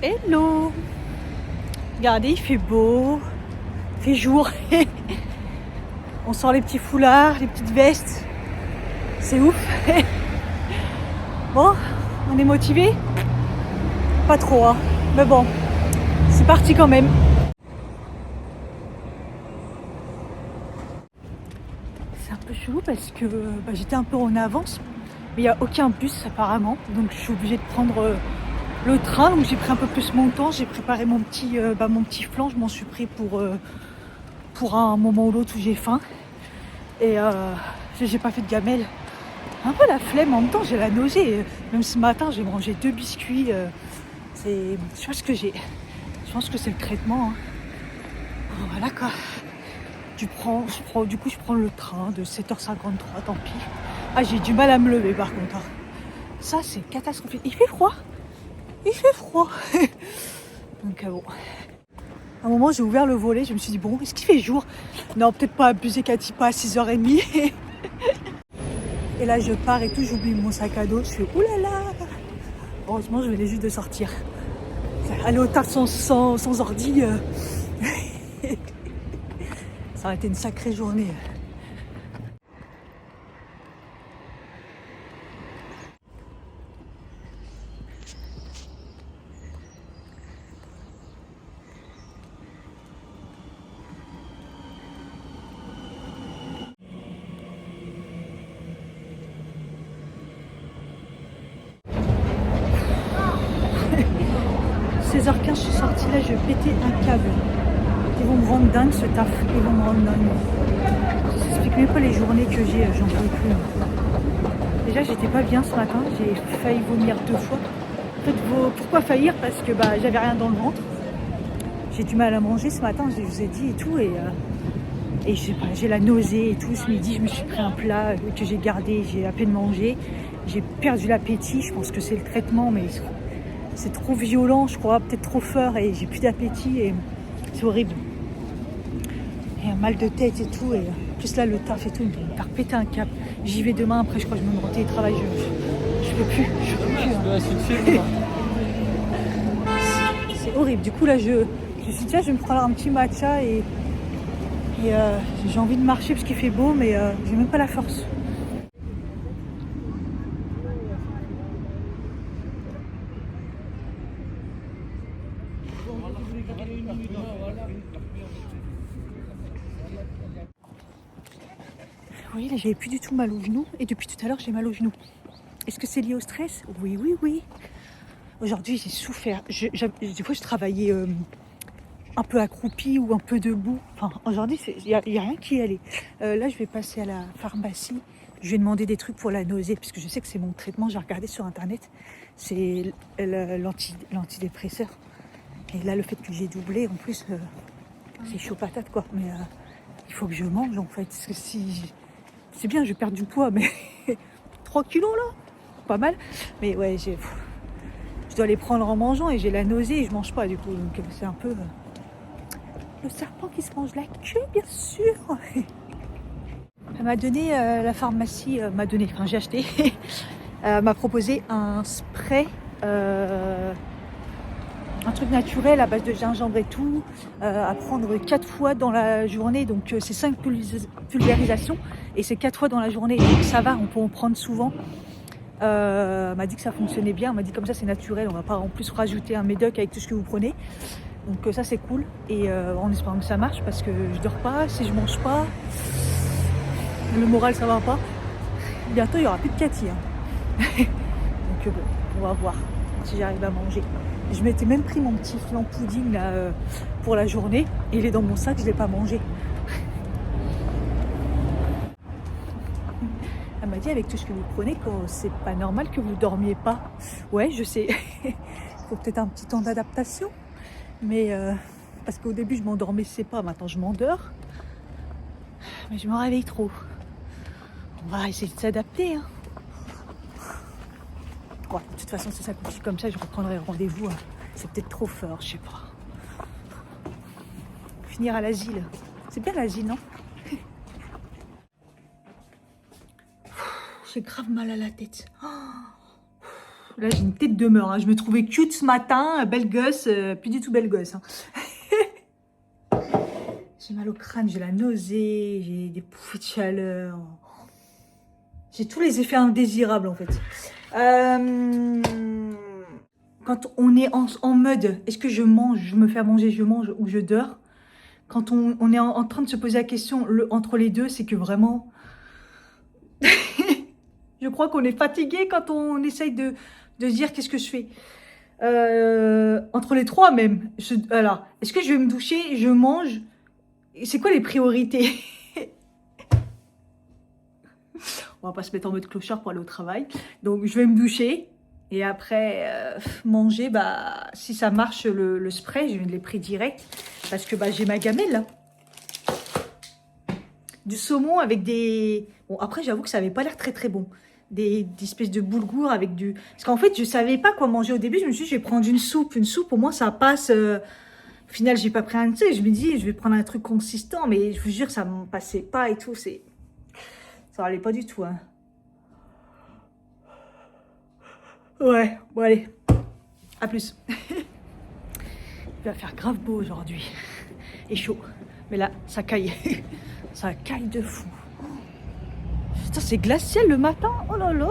Hello! Regardez, il fait beau, il fait jour. On sort les petits foulards, les petites vestes. C'est ouf. Bon, on est motivé? Pas trop, hein. Mais bon, c'est parti quand même. C'est un peu chelou parce que j'étais un peu en avance. Mais il n'y a aucun bus apparemment. Donc je suis obligée de prendre le train. Donc j'ai pris un peu plus mon temps. J'ai préparé mon petit flan. Je m'en suis pris pour un moment ou l'autre où j'ai faim. Et j'ai pas fait de gamelle. Un peu la flemme, en même temps j'ai la nausée. Même ce matin j'ai mangé 2 biscuits. Je pense que c'est le traitement. Hein. Voilà quoi. Je prends le train de 7h53, tant pis. Ah, j'ai du mal à me lever par contre. Ça c'est catastrophique. Il fait froid. Donc bon. À un moment j'ai ouvert le volet, je me suis dit bon, est-ce qu'il fait jour? Non, peut-être pas abuser Cathy, pas à 6h30. Et là je pars et tout, j'oublie mon sac à dos, je fais oulala. Heureusement je venais juste de sortir. Aller au taf sans ordi, ça aurait été une sacrée journée. « 16h15, je suis sortie là, je vais péter un câble. Ils vont me rendre dingue ce taf, ils vont me rendre dingue. Ça s'explique même pas les journées que j'ai, j'en peux plus. Déjà, j'étais pas bien ce matin, j'ai failli vomir 2 fois. En fait, pourquoi faillir? Parce que j'avais rien dans le ventre. J'ai du mal à manger ce matin, je vous ai dit et tout. Et je sais pas, j'ai la nausée et tout. Ce midi, je me suis pris un plat que j'ai gardé, j'ai à peine mangé. J'ai perdu l'appétit, je pense que c'est le traitement, mais c'est trop violent, je crois, peut-être trop fort et j'ai plus d'appétit et c'est horrible. Et un mal de tête et tout, et plus là le taf et tout, il me faire péter un câble. J'y vais demain, après je crois que je me mets en télétravail, je peux plus. Hein. C'est horrible, du coup là je me suis dit tiens, je vais me prendre un petit matcha et j'ai envie de marcher parce qu'il fait beau, mais j'ai même pas la force. Oui, là j'avais plus du tout mal au genou et depuis tout à l'heure j'ai mal au genou. Est-ce que c'est lié au stress? Oui. Aujourd'hui j'ai souffert. Des fois je travaillais un peu accroupie ou un peu debout. Enfin aujourd'hui il n'y a rien qui y allait. Là je vais passer à la pharmacie. Je vais demander des trucs pour la nausée parce que je sais que c'est mon traitement. J'ai regardé sur internet. C'est l'antidépresseur. Et là le fait que j'ai doublé en plus c'est chaud patate quoi. Mais il faut que je mange en fait. Parce que si... C'est bien, je vais perdre du poids, mais 3 kilos là, pas mal. Mais ouais, je dois les prendre en mangeant et j'ai la nausée et je mange pas du coup. Donc c'est un peu le serpent qui se mange la queue, bien sûr. Elle m'a donné, la pharmacie j'ai acheté, m'a proposé un spray, un truc naturel à base de gingembre et tout, à prendre 4 fois dans la journée. Donc c'est 5 pulvérisations et c'est 4 fois dans la journée. Donc ça va, on peut en prendre souvent. Elle m'a dit que ça fonctionnait bien. Elle m'a dit comme ça c'est naturel, on va pas en plus rajouter un médoc avec tout ce que vous prenez. Donc ça c'est cool. Et en espérant que ça marche parce que je dors pas, si je mange pas, le moral ça va pas. Bientôt il y aura plus de Cathy. Hein. Donc bon, on va voir si j'arrive à manger. Je m'étais même pris mon petit flan pudding là, pour la journée. Il est dans mon sac, je ne l'ai pas mangé. Elle m'a dit avec tout ce que vous prenez que c'est pas normal que vous dormiez pas. Ouais, je sais. Il faut peut-être un petit temps d'adaptation. Mais parce qu'au début je m'endormissais pas, maintenant je m'endors. Mais je me réveille trop. On va essayer de s'adapter. Hein. Ouais, de toute façon, si ça continue comme ça, je reprendrai rendez-vous. Hein. C'est peut-être trop fort, je sais pas. Finir à l'asile. C'est bien l'asile, non? J'ai grave mal à la tête. Oh. Là, j'ai une tête de mort. Hein. Je me trouvais cute ce matin, belle gosse, plus du tout belle gosse. Hein. J'ai mal au crâne, j'ai la nausée, j'ai des bouffées de chaleur. J'ai tous les effets indésirables en fait. Quand on est en mode, est-ce que je mange, je me fais à manger, je mange ou je dors? Quand on est en train de se poser la question entre les deux, c'est que vraiment... je crois qu'on est fatigué quand on essaye de dire qu'est-ce que je fais. Entre les trois même. Alors, est-ce que je vais me doucher, je mange? C'est quoi les priorités? On va pas se mettre en mode clochard pour aller au travail. Donc, je vais me doucher. Et après, manger, bah, si ça marche, le spray, je l'ai pris direct. Parce que bah, j'ai ma gamelle, là. Du saumon avec des... Bon, après, j'avoue que ça avait pas l'air très, très bon. Des espèces de boulgours avec du... Parce qu'en fait, je savais pas quoi manger au début. Je me suis dit, je vais prendre une soupe. Une soupe, au moins, ça passe... Au final, j'ai pas pris un... Tu sais, je me dis, je vais prendre un truc consistant. Mais je vous jure, ça me passait pas et tout. C'est... Ça allait pas du tout, hein. Ouais, bon allez, à plus. Il va faire grave beau aujourd'hui. Et chaud. Mais là, ça caille. Ça caille de fou. Putain, c'est glacial le matin. Oh là là.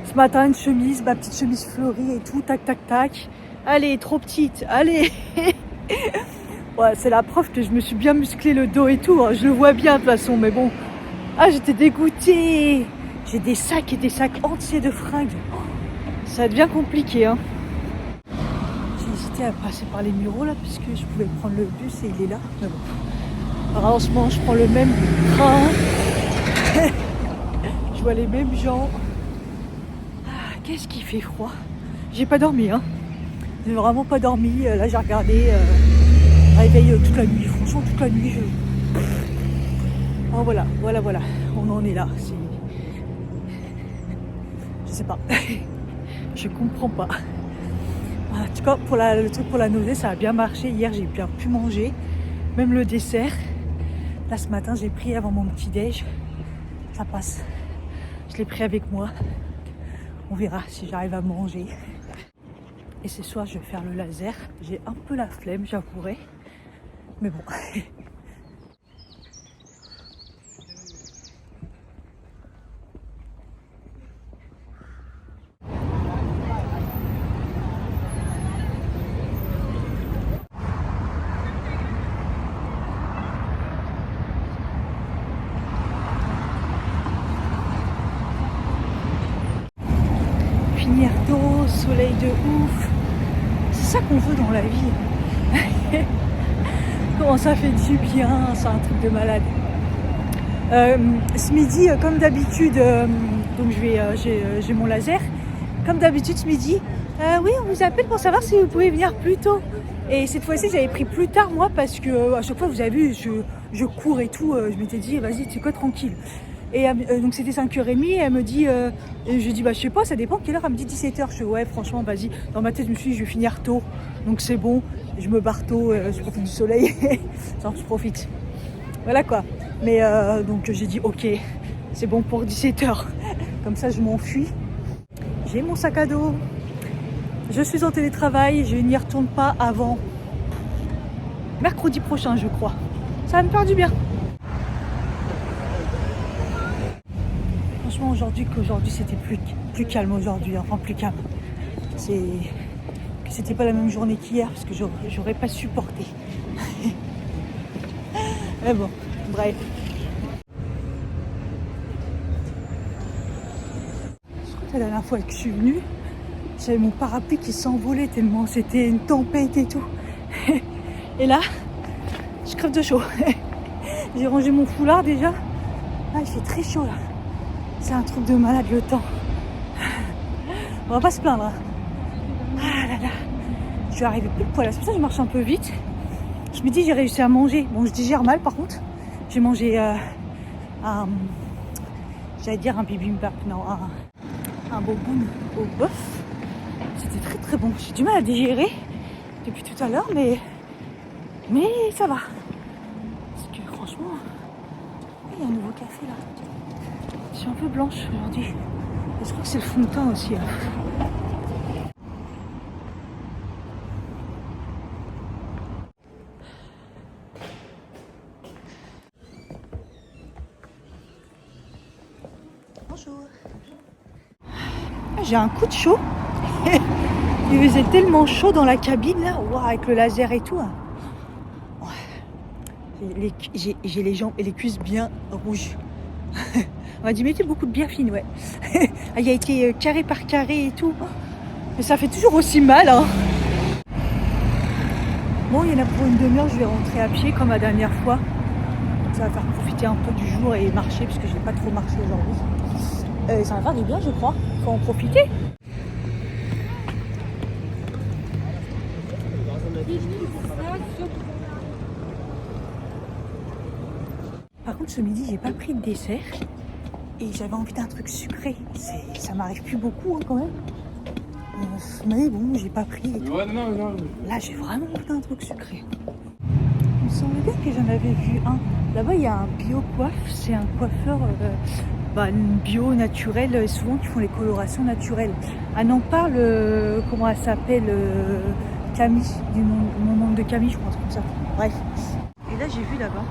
Ce matin, une chemise, ma petite chemise fleurie et tout. Tac, tac, tac. Allez, trop petite. Allez. Ouais, c'est la preuve que je me suis bien musclé le dos et tout. Hein. Je le vois bien de toute façon, mais bon. Ah, j'étais dégoûtée. J'ai des sacs et des sacs entiers de fringues. Oh, ça devient compliqué, hein. J'ai hésité à passer par les Mureaux, là, puisque je pouvais prendre le bus et il est là. Mais bon. Alors, en ce moment, je prends le même train. Je vois les mêmes gens. Ah, qu'est-ce qui fait froid. J'ai pas dormi, hein. J'ai vraiment pas dormi. Là, j'ai regardé réveil toute la nuit. Franchement, toute la nuit, Oh, voilà. On en est là. Je sais pas. Je comprends pas. En tout cas, pour le truc pour la nausée, ça a bien marché. Hier, j'ai bien pu manger. Même le dessert. Là, ce matin, j'ai pris avant mon petit-déj. Ça passe. Je l'ai pris avec moi. On verra si j'arrive à manger. Et ce soir, je vais faire le laser. J'ai un peu la flemme, j'avouerai. Mais bon. Finir tôt, soleil de ouf. C'est ça qu'on veut dans la vie. Comment ça fait du bien, c'est un truc de malade. Ce midi, comme d'habitude, donc j'ai mon laser. Comme d'habitude, ce midi, oui, on vous appelle pour savoir si vous pouvez venir plus tôt. Et cette fois-ci, j'avais pris plus tard, moi, parce que à chaque fois, vous avez vu, je cours et tout. Je m'étais dit, vas-y, tu quoi, tranquille. Et donc c'était 5h30, elle me dit, et je dis bah je sais pas, ça dépend quelle heure, elle me dit 17h, je fais ouais franchement vas-y, dans ma tête je me suis dit je vais finir tôt, donc c'est bon, je me barre tôt, je profite du soleil, genre je profite, voilà quoi, mais donc j'ai dit ok, c'est bon pour 17h, comme ça je m'enfuis, j'ai mon sac à dos, je suis en télétravail, je n'y retourne pas avant mercredi prochain je crois, ça va me faire du bien. Franchement qu'aujourd'hui c'était plus calme aujourd'hui, enfin plus calme. C'était pas la même journée qu'hier parce que j'aurais pas supporté. Mais bon, bref. Je crois que la dernière fois que je suis venue, j'avais mon parapluie qui s'envolait tellement c'était une tempête et tout. Et là, je crève de chaud. J'ai rangé mon foulard déjà. Ah, il fait très chaud là. C'est un truc de malade le temps. On va pas se plaindre. Hein. Ah là là. Je vais arriver pile poil. C'est pour ça que je marche un peu vite. Je me dis j'ai réussi à manger. Bon, je digère mal par contre. J'ai mangé j'allais dire un bibimbap. Non, un boboon au bœuf. C'était très très bon. J'ai du mal à digérer depuis tout à l'heure, mais ça va. Parce que franchement, il y a un nouveau café là. Je suis un peu blanche aujourd'hui. Et je crois que c'est le fond de teint aussi. Hein. Bonjour. J'ai un coup de chaud. Il faisait tellement chaud dans la cabine là, wow, avec le laser et tout. Hein. J'ai les jambes et les cuisses bien rouges. On m'a dit mettez beaucoup de bière fine, ouais. Il a été carré par carré et tout. Mais ça fait toujours aussi mal. Hein. Bon, il y en a pour une demi-heure, je vais rentrer à pied comme la dernière fois. Ça va faire profiter un peu du jour et marcher, parce que je n'ai pas trop marché aujourd'hui. Ça va faire du bien, je crois. Il faut en profiter. Par contre, ce midi, j'ai pas pris de dessert. Et j'avais envie d'un truc sucré. Ça m'arrive plus beaucoup hein, quand même. Mais bon, j'ai pas pris. Et tout. Là, j'ai vraiment envie d'un truc sucré. Il me semblait bien que j'en avais vu un. Là-bas, il y a un bio-coiffe. C'est un coiffeur bio, naturel. Et souvent, qui font les colorations naturelles. Elle en parle, comment elle s'appelle Camille. Mon nom de Camille, je crois, comme ça. Bref. Et là, j'ai vu là-bas.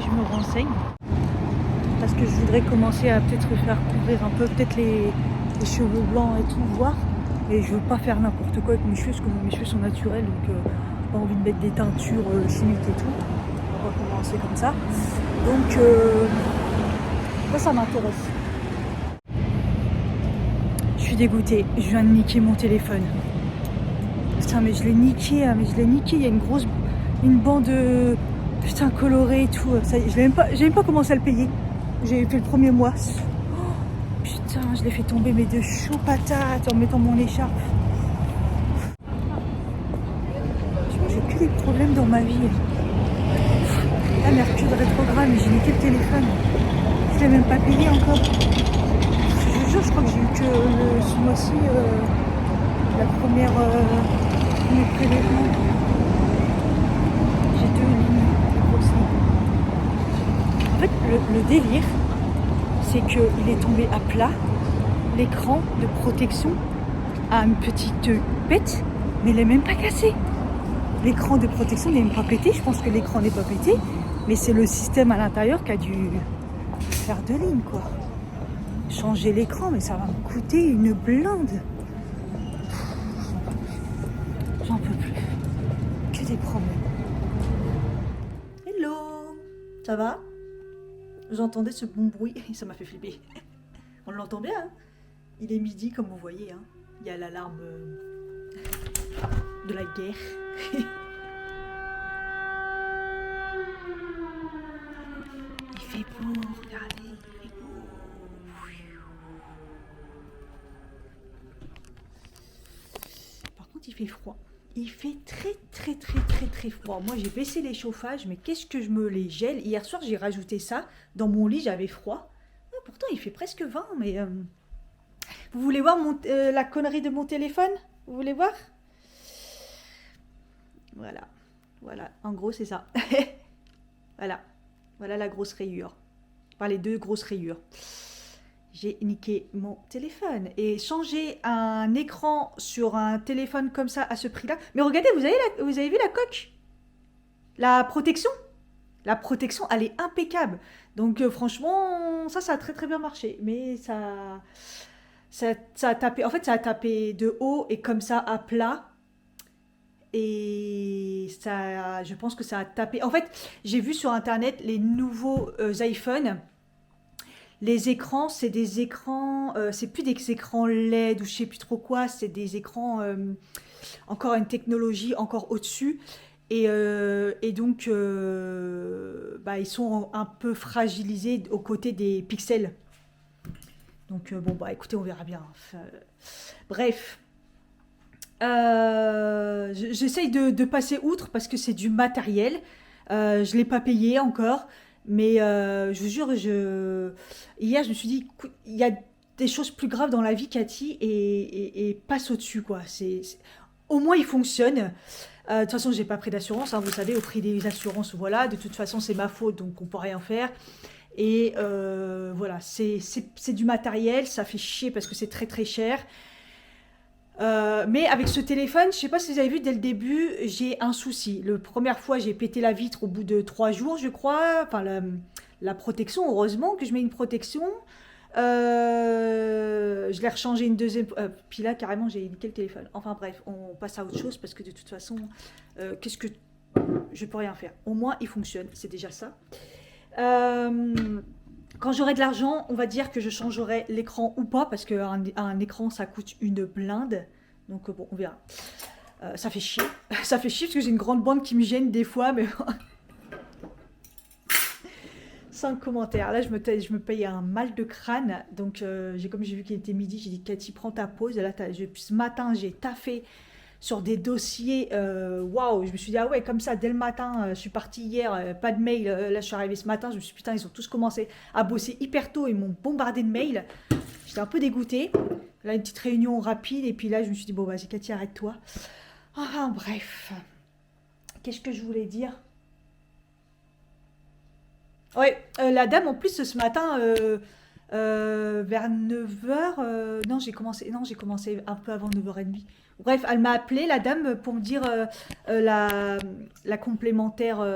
Je me renseigne parce que je voudrais commencer à peut-être faire couvrir un peu peut-être les cheveux blancs et tout, voir, mais je veux pas faire n'importe quoi avec mes cheveux parce que mes cheveux sont naturels, donc j'ai pas envie de mettre des teintures chimiques et tout. On va commencer comme ça, donc ça m'intéresse. Je suis dégoûtée, je viens de niquer mon téléphone. Putain, mais je l'ai niqué, il y a une bande putain coloré et tout, ça y est, j'ai même pas commencé à le payer. J'ai fait le premier mois. Oh, putain, je l'ai fait tomber mes deux choux patates en mettant mon écharpe. J'ai que des problèmes dans ma vie. La Mercure rétrograde, mais j'ai niqué le téléphone. Je l'ai même pas payé encore. Je vous jure, je crois que j'ai eu que ce mois-ci la première premier prélèvement. J'ai 2 lignes. En fait, le délire, c'est qu'il est tombé à plat. L'écran de protection a une petite pète, mais il n'est même pas cassé. L'écran de protection n'est même pas pété. Je pense que l'écran n'est pas pété, mais c'est le système à l'intérieur qui a dû faire 2 lignes, quoi. Changer l'écran, mais ça va me coûter une blinde. J'en peux plus. Que des problèmes. Hello, ça va? J'entendais ce bon bruit et ça m'a fait flipper. On l'entend bien, hein? Il est midi comme vous voyez, hein. Il y a l'alarme de la guerre. Il fait beau, regardez, il fait beau. Par contre, il fait froid. Il fait très froid. Moi, j'ai baissé les chauffages, mais qu'est-ce que je me les gèle. Hier soir, j'ai rajouté ça. Dans mon lit, j'avais froid. Pourtant, il fait presque 20, mais... Vous voulez voir la connerie de mon téléphone? Vous voulez voir? Voilà. Voilà. En gros, c'est ça. Voilà. Voilà la grosse rayure. Enfin, les 2 grosses rayures. J'ai niqué mon téléphone. Et changer un écran sur un téléphone comme ça, à ce prix-là... Mais regardez, vous avez vu la coque? La protection? La protection, elle est impeccable. Donc, franchement, ça a très bien marché. Mais ça a tapé... En fait, ça a tapé de haut et comme ça, à plat. Et ça, je pense que ça a tapé... En fait, j'ai vu sur Internet les nouveaux iPhones... Les écrans, c'est des écrans, c'est plus des écrans LED ou je sais plus trop quoi, c'est des écrans, encore une technologie encore au-dessus. Et donc, ils sont un peu fragilisés aux côtés des pixels. Donc, bon, écoutez, on verra bien. Bref. J'essaye de passer outre parce que c'est du matériel. Je ne l'ai pas payé encore. Mais je vous jure, hier, je me suis dit, il y a des choses plus graves dans la vie, Cathy, et passe au-dessus, quoi. Au moins, il fonctionne. De toute façon, j'ai pas pris d'assurance, hein, vous savez, au prix des assurances, voilà. De toute façon, c'est ma faute, donc on peut rien faire. Et voilà, c'est du matériel, ça fait chier parce que c'est très très cher. Mais avec ce téléphone, je sais pas si vous avez vu dès le début, j'ai un souci. La première fois, j'ai pété la vitre au bout de 3 jours, je crois. Enfin, la protection, heureusement que je mets une protection. Je l'ai rechangé une deuxième fois. Puis là, carrément, j'ai niqué le téléphone. Enfin bref, on passe à autre chose parce que de toute façon, qu'est-ce que je peux rien faire. Au moins, il fonctionne, c'est déjà ça. Quand j'aurai de l'argent, on va dire que je changerai l'écran ou pas, parce qu'un écran, ça coûte une blinde. Donc bon, on verra. Ça fait chier. Ça fait chier parce que j'ai une grande bande qui me gêne des fois, mais... Sans commentaire. Là, je me paye un mal de crâne. Donc, comme j'ai vu qu'il était midi, j'ai dit, Cathy, prends ta pause. Et là, ce matin, j'ai taffé sur des dossiers. Waouh, je me suis dit, ah ouais, comme ça, dès le matin, je suis partie hier, pas de mail. Là, je suis arrivée ce matin, je me suis dit, putain, ils ont tous commencé à bosser hyper tôt. Ils m'ont bombardé de mails. J'étais un peu dégoûtée. Là, une petite réunion rapide. Et puis là, je me suis dit, bon, vas-y, Cathy, arrête-toi. Ah, bref. Qu'est-ce que je voulais dire? Ouais, la dame, en plus, ce matin, vers 9h, non, j'ai commencé un peu avant 9h30. Bref, elle m'a appelé, la dame, pour me dire la complémentaire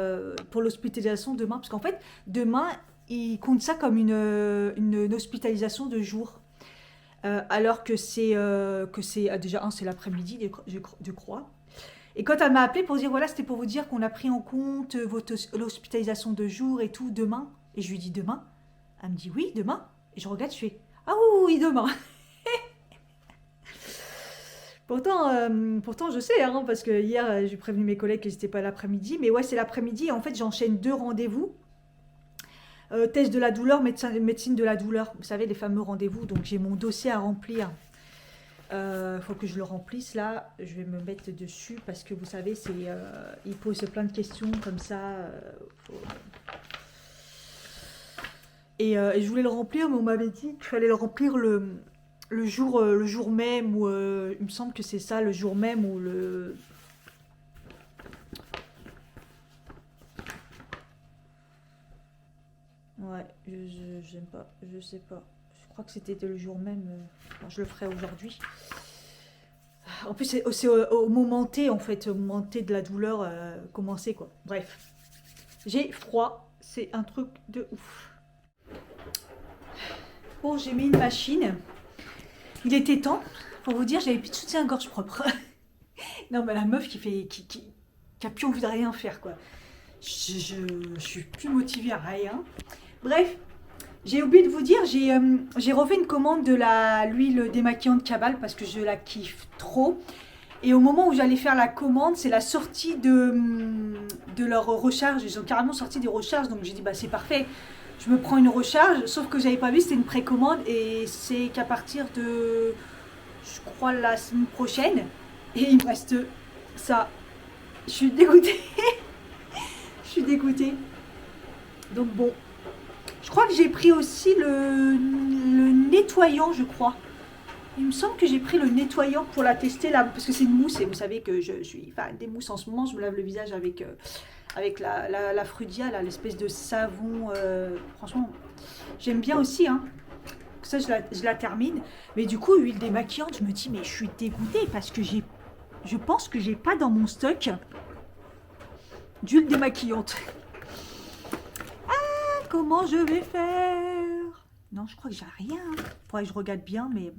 pour l'hospitalisation demain. Parce qu'en fait, demain, ils comptent ça comme une hospitalisation de jour. Alors que c'est déjà, c'est l'après-midi, je crois. Et quand elle m'a appelé pour dire, voilà, c'était pour vous dire qu'on a pris en compte l'hospitalisation de jour et tout demain. Et je lui dis demain. Elle me dit oui, demain. Et je regarde, je fais, ah oui, oui, demain. Pourtant, je sais, hein, parce que hier, j'ai prévenu mes collègues que c'était pas l'après-midi. Mais ouais, c'est l'après-midi. Et en fait, j'enchaîne 2 rendez-vous. Test de la douleur, médecine de la douleur. Vous savez, les fameux rendez-vous. Donc, j'ai mon dossier à remplir. Faut que je le remplisse là. Je vais me mettre dessus parce que vous savez, il pose plein de questions comme ça. Et je voulais le remplir, mais on m'avait dit qu'il fallait le remplir le jour même, ou il me semble que c'est ça, le jour même, ou le... Ouais, j'aime pas, je sais pas. Je crois que c'était le jour même. Bon, je le ferai aujourd'hui. En plus, c'est au moment T, en fait, au moment T de la douleur commencer, quoi. Bref, j'ai froid, c'est un truc de ouf. Bon, j'ai mis une machine. Il était temps. Pour vous dire, j'avais plus de soutien-gorge propre. Non, mais la meuf qui a plus envie de rien faire, quoi. Je suis plus motivée à rien. Bref, j'ai oublié de vous dire, j'ai refait une commande de l'huile démaquillante Cabal parce que je la kiffe trop. Et au moment où j'allais faire la commande, c'est la sortie de leur recharge. Ils ont carrément sorti des recharges, donc j'ai dit, bah c'est parfait. Je me prends une recharge, sauf que j'avais pas vu, c'était une précommande et c'est qu'à partir de, je crois, la semaine prochaine. Et il me reste ça. Je suis dégoûtée. Je suis dégoûtée. Donc bon. Je crois que j'ai pris aussi le nettoyant, je crois. Il me semble que j'ai pris le nettoyant pour la tester là, parce que c'est une mousse et vous savez que je suis fan des mousses en ce moment. Je me lave le visage avec la Frudia, là, l'espèce de savon. Franchement, j'aime bien aussi. Hein. Ça, je la termine. Mais du coup, huile démaquillante, je me dis, mais je suis dégoûtée parce que je pense que j'ai pas dans mon stock d'huile démaquillante. Comment je vais faire? Non, je crois que j'ai rien. Faudrait que je regarde bien, mais...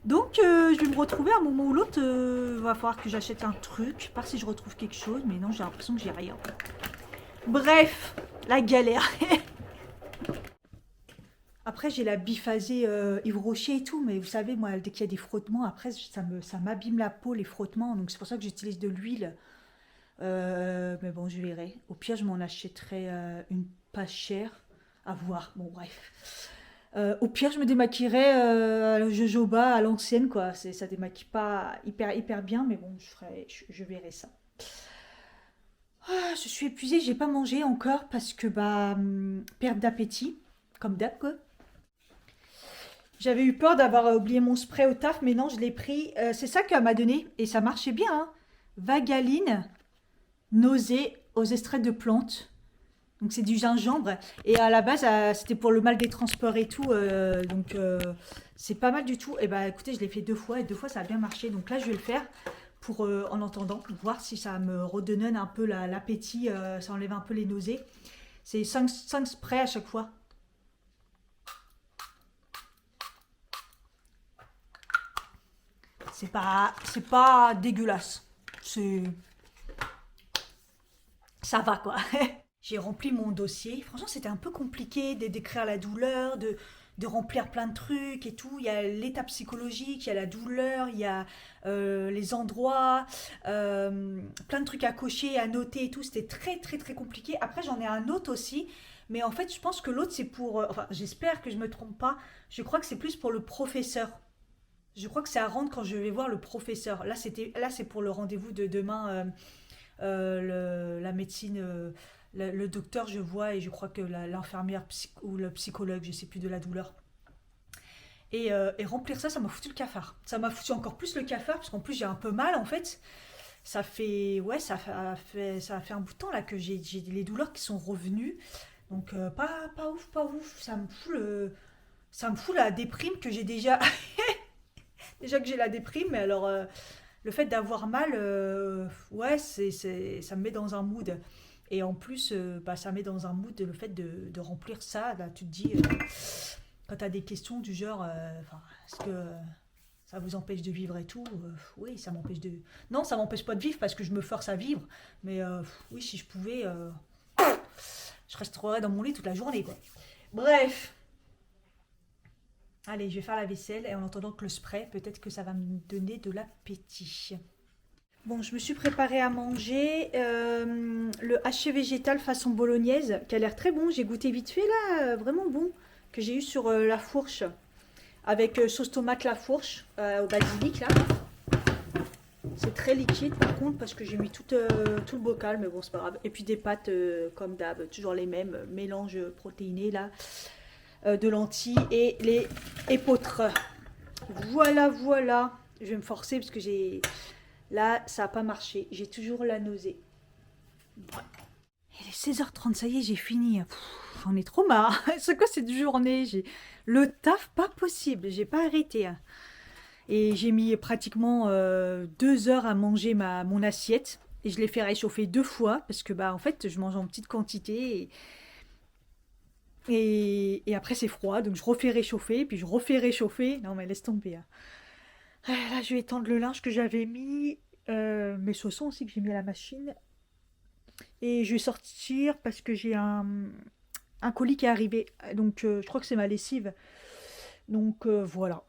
Donc, je vais me retrouver à un moment ou l'autre. Va falloir que j'achète un truc. Par si je retrouve quelque chose, mais non, j'ai l'impression que j'ai rien. Bref, la galère. Après, j'ai la biphasée Yves Rocher et tout, mais vous savez, moi, dès qu'il y a des frottements, après, ça m'abîme la peau, les frottements. Donc, c'est pour ça que j'utilise de l'huile. Mais bon, je verrai. Au pire, je m'en achèterai une pas chère. À voir. Bon, bref. Au pire, je me démaquillerai à la jojoba à l'ancienne, quoi. Ça démaquille pas hyper bien, mais bon, je verrai ça. Ah, je suis épuisée, j'ai pas mangé encore parce que, perte d'appétit, comme d'hab, quoi. J'avais eu peur d'avoir oublié mon spray au taf, mais non, je l'ai pris. C'est ça qu'elle m'a donné, et ça marchait bien, hein. Vagaline, nausée aux extraits de plantes. Donc c'est du gingembre. Et à la base, c'était pour le mal des transports et tout. Donc c'est pas mal du tout. Et bah écoutez, je l'ai fait 2 fois et 2 fois ça a bien marché. Donc là, je vais le faire pour, en entendant, voir si ça me redonne un peu l'appétit, ça enlève un peu les nausées. C'est 5 sprays à chaque fois. C'est pas dégueulasse. Ça va quoi. J'ai rempli mon dossier. Franchement, c'était un peu compliqué de décrire la douleur, de remplir plein de trucs et tout. Il y a l'état psychologique, il y a la douleur, il y a les endroits, plein de trucs à cocher, à noter et tout. C'était très très très compliqué. Après, j'en ai un autre aussi. Mais en fait, je pense que l'autre, c'est pour... enfin, j'espère que je me trompe pas. Je crois que c'est plus pour le professeur. Je crois que c'est à rendre quand je vais voir le professeur. Là, c'est pour le rendez-vous de demain. La médecine, le docteur, je vois, et je crois que l'infirmière ou le psychologue, je sais plus, de la douleur. Et remplir ça, ça m'a foutu le cafard. Ça m'a foutu encore plus le cafard, parce qu'en plus j'ai un peu mal en fait. Ça fait, ouais, ça a fait un bout de temps là que j'ai les douleurs qui sont revenues. Donc pas ouf, pas ouf. Ça me fout la déprime que j'ai déjà. Déjà que j'ai la déprime, mais alors le fait d'avoir mal, ouais, ça me met dans un mood. Et en plus, bah, ça met dans un mood le fait de remplir ça. Là, tu te dis, quand tu as des questions du genre, est-ce que ça vous empêche de vivre et tout? Oui, ça m'empêche de... Non, ça m'empêche pas de vivre parce que je me force à vivre. Mais oui, si je pouvais, je resterais dans mon lit toute la journée, quoi. Bref. Allez, je vais faire la vaisselle et en attendant que le spray, peut-être que ça va me donner de l'appétit. Bon, je me suis préparée à manger le haché végétal façon bolognaise, qui a l'air très bon. J'ai goûté vite fait là, vraiment bon, que j'ai eu sur la fourche, avec sauce tomate la fourche au basilic là. C'est très liquide par contre parce que j'ai mis tout le bocal, mais bon c'est pas grave. Et puis des pâtes comme d'hab, toujours les mêmes, mélange protéiné là, de lentilles et les épeautres. Voilà, voilà. Je vais me forcer parce que là, ça n'a pas marché. J'ai toujours la nausée. Il est 16h30, ça y est, j'ai fini. J'en ai trop marre. C'est quoi cette journée? Le taf, pas possible. J'ai pas arrêté. Et j'ai mis pratiquement 2 heures à manger mon assiette. Et je l'ai fait réchauffer 2 fois parce que, bah, en fait, je mange en petite quantité. Et après, c'est froid. Donc, je refais réchauffer. Puis, je refais réchauffer. Non, mais laisse tomber. Là, je vais étendre le linge que j'avais mis. Mes chaussons aussi que j'ai mis à la machine. Et je vais sortir parce que j'ai un colis qui est arrivé. Donc, je crois que c'est ma lessive. Donc, voilà.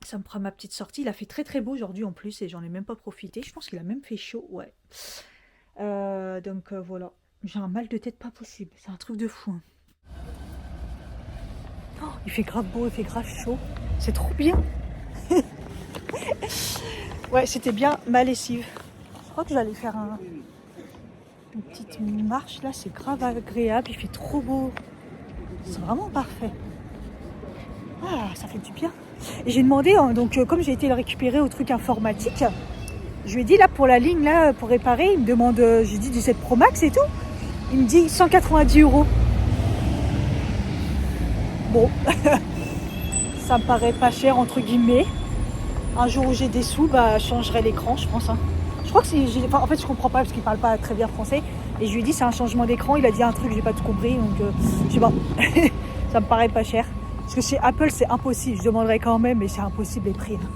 Ça me fera ma petite sortie. Il a fait très très beau aujourd'hui en plus et j'en ai même pas profité. Je pense qu'il a même fait chaud, ouais. Donc, voilà. J'ai un mal de tête pas possible. C'est un truc de fou. Hein. Oh, il fait grave beau, il fait grave chaud. C'est trop bien. Ouais, c'était bien ma lessive. Je crois que j'allais faire une petite marche là, c'est grave agréable, il fait trop beau. C'est vraiment parfait. Ah, ça fait du bien. Et j'ai demandé, donc comme j'ai été le récupérer au truc informatique, je lui ai dit là pour la ligne là, pour réparer, il me demande, j'ai dit 17 Pro Max et tout. Il me dit 190 €. Bon, ça me paraît pas cher entre guillemets. Un jour où j'ai des sous, bah, je changerai l'écran, je pense. Hein. Je crois que en fait, je comprends pas parce qu'il parle pas très bien français. Et je lui ai dit, c'est un changement d'écran. Il a dit un truc, j'ai pas tout compris. Donc, je sais pas. Ça me paraît pas cher. Parce que chez Apple, c'est impossible. Je demanderais quand même, mais c'est impossible les prix. Hein.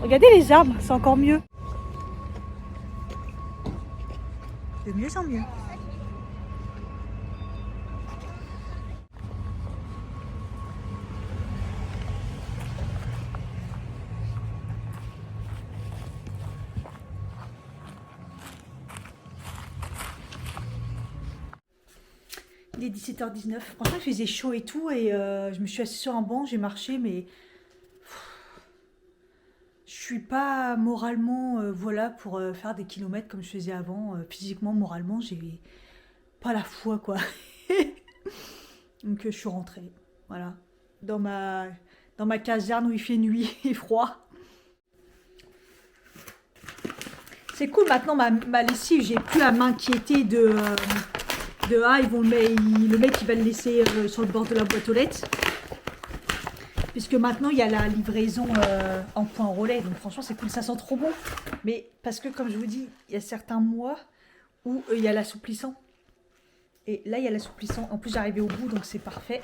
Regardez les arbres, c'est encore mieux. De mieux en mieux. Il est 17h19. Franchement, il faisait chaud et tout. Et je me suis assise sur un banc, j'ai marché, mais je suis pas moralement voilà, pour faire des kilomètres comme je faisais avant. Physiquement, moralement, j'ai pas la foi, quoi. Donc, je suis rentrée. Voilà. Dans ma caserne où il fait nuit et froid. C'est cool maintenant ma lessive, j'ai plus à m'inquiéter De un, ils vont le mec il va le laisser sur le bord de la boîte aux lettres. Puisque maintenant il y a la livraison en point relais. Donc franchement c'est cool, ça sent trop bon. Mais parce que comme je vous dis, il y a certains mois où il y a l'assouplissant. Et là il y a l'assouplissant. En plus j'arrivais au bout donc c'est parfait.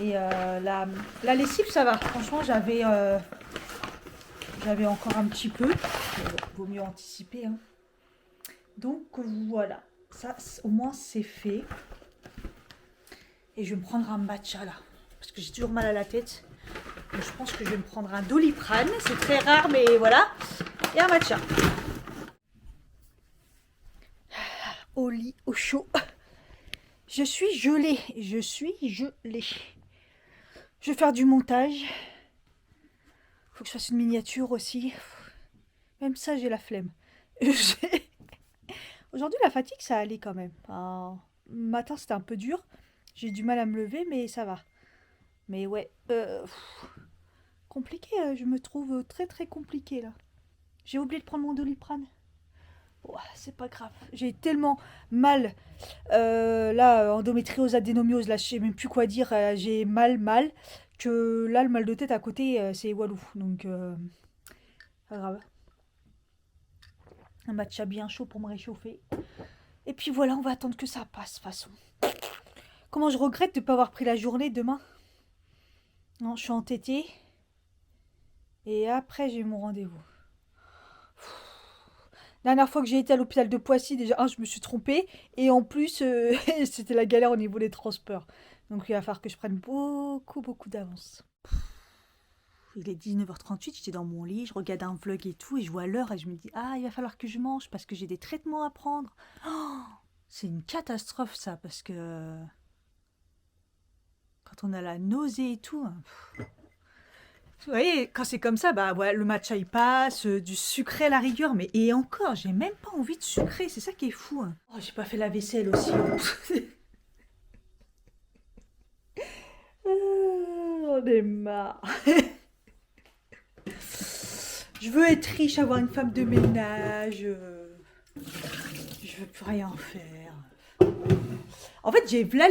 Et la lessive ça va. Franchement j'avais encore un petit peu. Mais bon, vaut mieux anticiper. Hein. Donc voilà. Ça au moins c'est fait. Et je vais me prendre un matcha là. Parce que j'ai toujours mal à la tête. Donc je pense que je vais me prendre un Doliprane. C'est très rare mais voilà. Et un matcha. Au lit, au chaud. Je suis gelée. Je suis gelée. Je vais faire du montage. Faut que je fasse une miniature aussi. Même ça, j'ai la flemme. Aujourd'hui, la fatigue, ça allait quand même. Enfin, le matin, c'était un peu dur. J'ai du mal à me lever, mais ça va. Mais ouais, compliqué. Je me trouve très très compliqué là. J'ai oublié de prendre mon Doliprane. Oh, c'est pas grave. J'ai tellement mal. Là, endométriose, adénomiose, là, je sais même plus quoi dire. J'ai mal. Que là, le mal de tête à côté, c'est Walou. Donc, pas grave. Un matcha bien chaud pour me réchauffer. Et puis voilà, on va attendre que ça passe, de toute façon. Comment je regrette de ne pas avoir pris la journée demain. Non, je suis entêtée. Et après, j'ai mon rendez-vous. La dernière fois que j'ai été à l'hôpital de Poissy, déjà, je me suis trompée. Et en plus, c'était la galère au niveau des transports. Donc il va falloir que je prenne beaucoup d'avance. Il est 19h38, j'étais dans mon lit, je regarde un vlog et tout, et je vois l'heure et je me dis, ah, il va falloir que je mange parce que j'ai des traitements à prendre. Oh, c'est une catastrophe ça, parce que quand on a la nausée et tout... Vous voyez, quand c'est comme ça, bah ouais, le matcha il passe, du sucré à la rigueur, mais et encore, j'ai même pas envie de sucrer, c'est ça qui est fou. Hein. Oh, j'ai pas fait la vaisselle aussi. J'en ai marre. Je veux être riche, avoir une femme de ménage. Je veux plus rien faire. En fait, j'ai là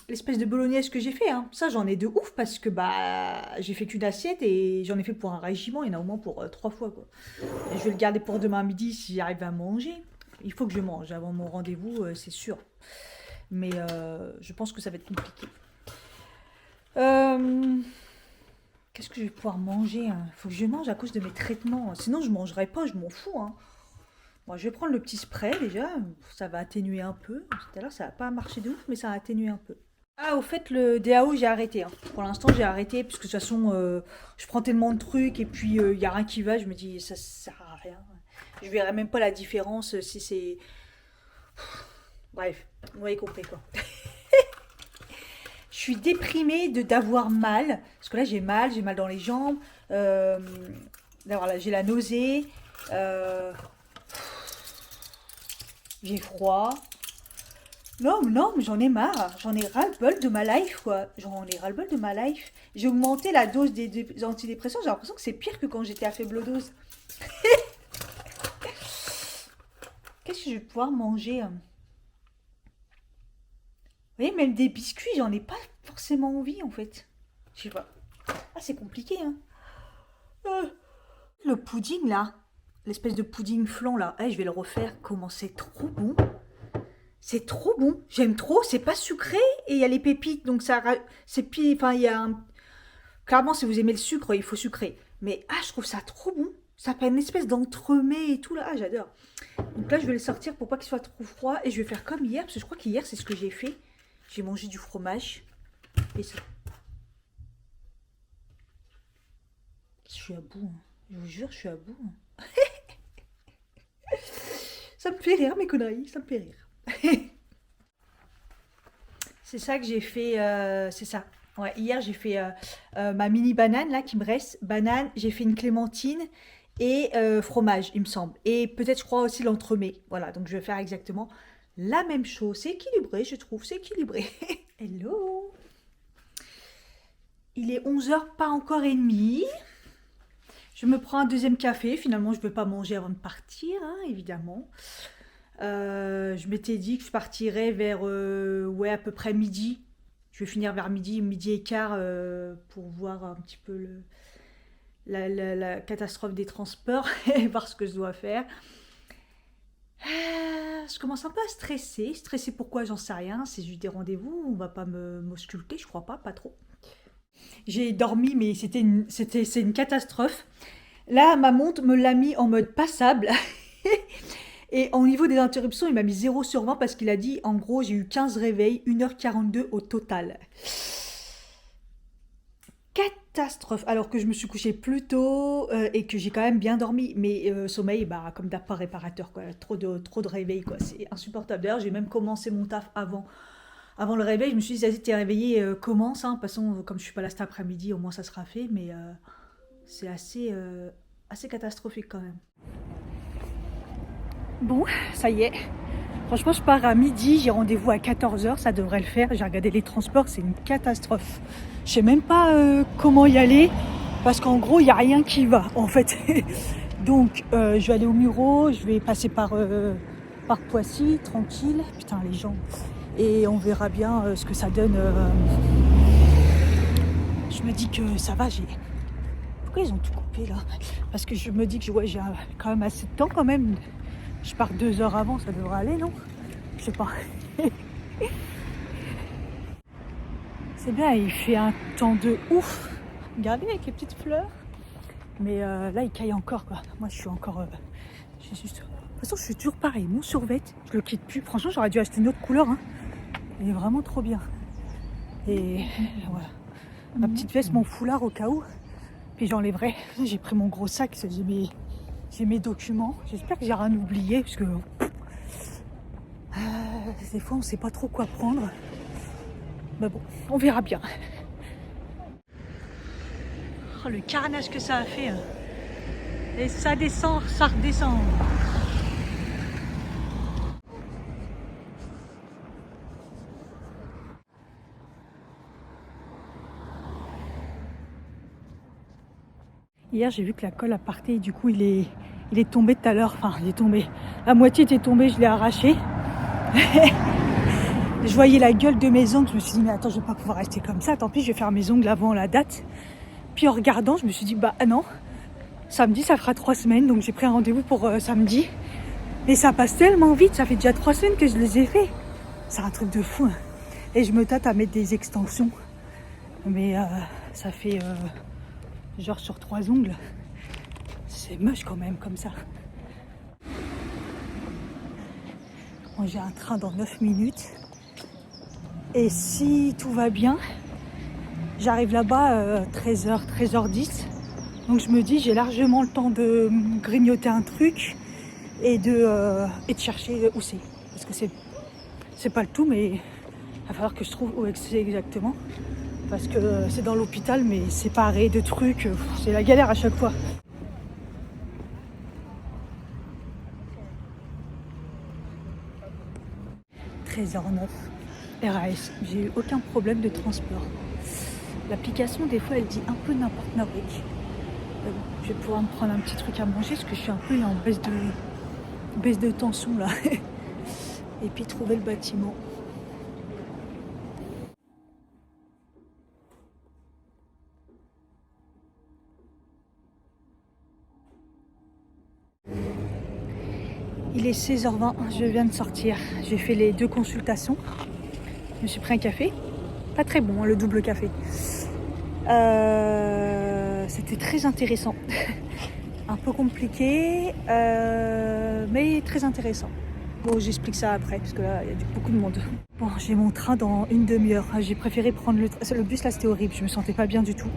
l'espèce de bolognaise que j'ai fait. Hein. Ça, j'en ai de ouf parce que bah j'ai fait qu'une assiette et j'en ai fait pour un régiment. Il y en a au moins pour 3 fois. Quoi. Et je vais le garder pour demain midi si j'arrive à manger. Il faut que je mange avant mon rendez-vous, c'est sûr. Mais je pense que ça va être compliqué. Qu'est-ce que je vais pouvoir manger? Il faut que je mange à cause de mes traitements. Sinon, je ne mangerai pas, je m'en fous. Hein. Bon, je vais prendre le petit spray déjà, ça va atténuer un peu. Tout à l'heure, ça n'a pas marché de ouf, mais ça a atténué un peu. Ah, au fait, le DAO, j'ai arrêté. Hein. Pour l'instant, j'ai arrêté, parce que de toute façon, je prends tellement de trucs, et puis il n'y a rien qui va, je me dis, ça sert à rien. Je verrai même pas la différence si c'est... Bref, vous m'avez compris, quoi. Je suis déprimée d'avoir mal, parce que là, j'ai mal dans les jambes, j'ai la nausée, j'ai froid. Non, mais j'en ai marre. J'en ai ras-le-bol de ma life, quoi. J'en ai ras-le-bol de ma life. J'ai augmenté la dose des antidépresseurs. J'ai l'impression que c'est pire que quand j'étais à faible dose. Qu'est-ce que je vais pouvoir manger? Vous voyez, même des biscuits, j'en ai pas forcément envie, en fait. Je sais pas. Ah, c'est compliqué, hein. Le pudding, là. L'espèce de pudding flan, là. Je vais le refaire. Comment c'est trop bon. C'est trop bon, j'aime trop, c'est pas sucré et il y a les pépites, donc ça, c'est enfin il y a un... Clairement, si vous aimez le sucre, il faut sucrer. Mais je trouve ça trop bon, ça fait une espèce d'entremets et tout là, j'adore. Donc là, je vais le sortir pour pas qu'il soit trop froid et je vais faire comme hier, parce que je crois qu'hier c'est ce que j'ai fait. J'ai mangé du fromage et ça. Je suis à bout, hein. Je vous jure, je suis à bout. Hein. Ça me fait rire mes conneries, ça me fait rire. C'est ça que j'ai fait, c'est ça. Ouais, hier j'ai fait ma mini banane là qui me reste. Banane, j'ai fait une clémentine et fromage, il me semble. Et peut-être je crois aussi l'entremets. Voilà, donc je vais faire exactement la même chose. C'est équilibré, je trouve, c'est équilibré. Hello. Il est 11h, pas encore et demi. Je me prends un deuxième café. Finalement, je ne vais pas manger avant de partir, hein, évidemment. Je m'étais dit que je partirais vers ouais, à peu près midi. Je vais finir vers midi, midi et quart pour voir un petit peu la catastrophe des transports et voir ce que je dois faire. Je commence un peu à stresser. Stresser pourquoi, j'en sais rien. C'est juste des rendez-vous. On va pas m'ausculter, je crois pas, pas trop. J'ai dormi, mais c'est une catastrophe. Là, ma montre me l'a mis en mode passable. Et au niveau des interruptions, il m'a mis 0/20 parce qu'il a dit, en gros, j'ai eu 15 réveils, 1h42 au total. Catastrophe. Alors que je me suis couchée plus tôt et que j'ai quand même bien dormi. Mais sommeil, bah, comme d'hab, pas réparateur, quoi. Trop de réveils, quoi. C'est insupportable. D'ailleurs, j'ai même commencé mon taf avant le réveil. Je me suis dit, vas-y, t'es réveillé, commence. Hein. De toute façon, comme je suis pas là cet après-midi, au moins ça sera fait. Mais c'est assez catastrophique quand même. Bon, ça y est. Franchement, je pars à midi, j'ai rendez-vous à 14h, ça devrait le faire. J'ai regardé les transports, c'est une catastrophe. Je sais même pas comment y aller, parce qu'en gros, il n'y a rien qui va, en fait. Donc, je vais aller au Muro, je vais passer par Poissy, tranquille. Putain, les gens. Et on verra bien ce que ça donne. Je me dis que ça va, Pourquoi ils ont tout coupé, là? Parce que je me dis que ouais, j'ai quand même assez de temps, quand même. Je pars 2 heures avant, ça devrait aller, non? Je sais pas. C'est bien, il fait un temps de ouf. Regardez avec les petites fleurs. Mais là, il caille encore, quoi. Moi, je suis encore... j'ai juste... De toute façon, je suis toujours pareil. Mon survêt, je le quitte plus. Franchement, j'aurais dû acheter une autre couleur. Hein. Il est vraiment trop bien. Et voilà. Ma petite veste, mon foulard au cas où. Puis j'enlèverai. J'ai pris mon gros sac. J'ai mes documents. J'espère que j'ai rien oublié. Parce que des fois, on ne sait pas trop quoi prendre. Mais bon, on verra bien. Oh, le carnage que ça a fait. Hein. Et ça descend, ça redescend. Hier, j'ai vu que la colle a parté et du coup, il est tombé tout à l'heure. Enfin, il est tombé. La moitié était tombée, je l'ai arraché. Je voyais la gueule de mes ongles. Je me suis dit, mais attends, je vais pas pouvoir rester comme ça. Tant pis, je vais faire mes ongles avant la date. Puis en regardant, je me suis dit, bah non. Samedi, ça fera 3 semaines. Donc j'ai pris un rendez-vous pour samedi. Et ça passe tellement vite. Ça fait déjà 3 semaines que je les ai fait. C'est un truc de fou. Hein. Et je me tâte à mettre des extensions. Mais ça fait... genre sur 3 ongles. C'est moche quand même comme ça. Bon, j'ai un train dans 9 minutes. Et si tout va bien, j'arrive là-bas 13h, 13h10. Donc je me dis, j'ai largement le temps de grignoter un truc et de chercher où c'est. Parce que c'est pas le tout, mais il va falloir que je trouve où c'est exactement. Parce que c'est dans l'hôpital, mais séparé de trucs, c'est la galère à chaque fois. « 13h09, RAS, j'ai eu aucun problème de transport. L'application, des fois, elle dit un peu n'importe quoi. Je vais pouvoir me prendre un petit truc à manger, parce que je suis un peu en baisse de tension, là. Et puis trouver le bâtiment. Il est 16h20, je viens de sortir. J'ai fait les 2 consultations. Je me suis pris un café. Pas très bon, le double café. C'était très intéressant. Un peu compliqué, mais très intéressant. Bon, j'explique ça après, parce que là, il y a beaucoup de monde. Bon, j'ai mon train dans une demi-heure. J'ai préféré prendre le bus, là, c'était horrible. Je me sentais pas bien du tout.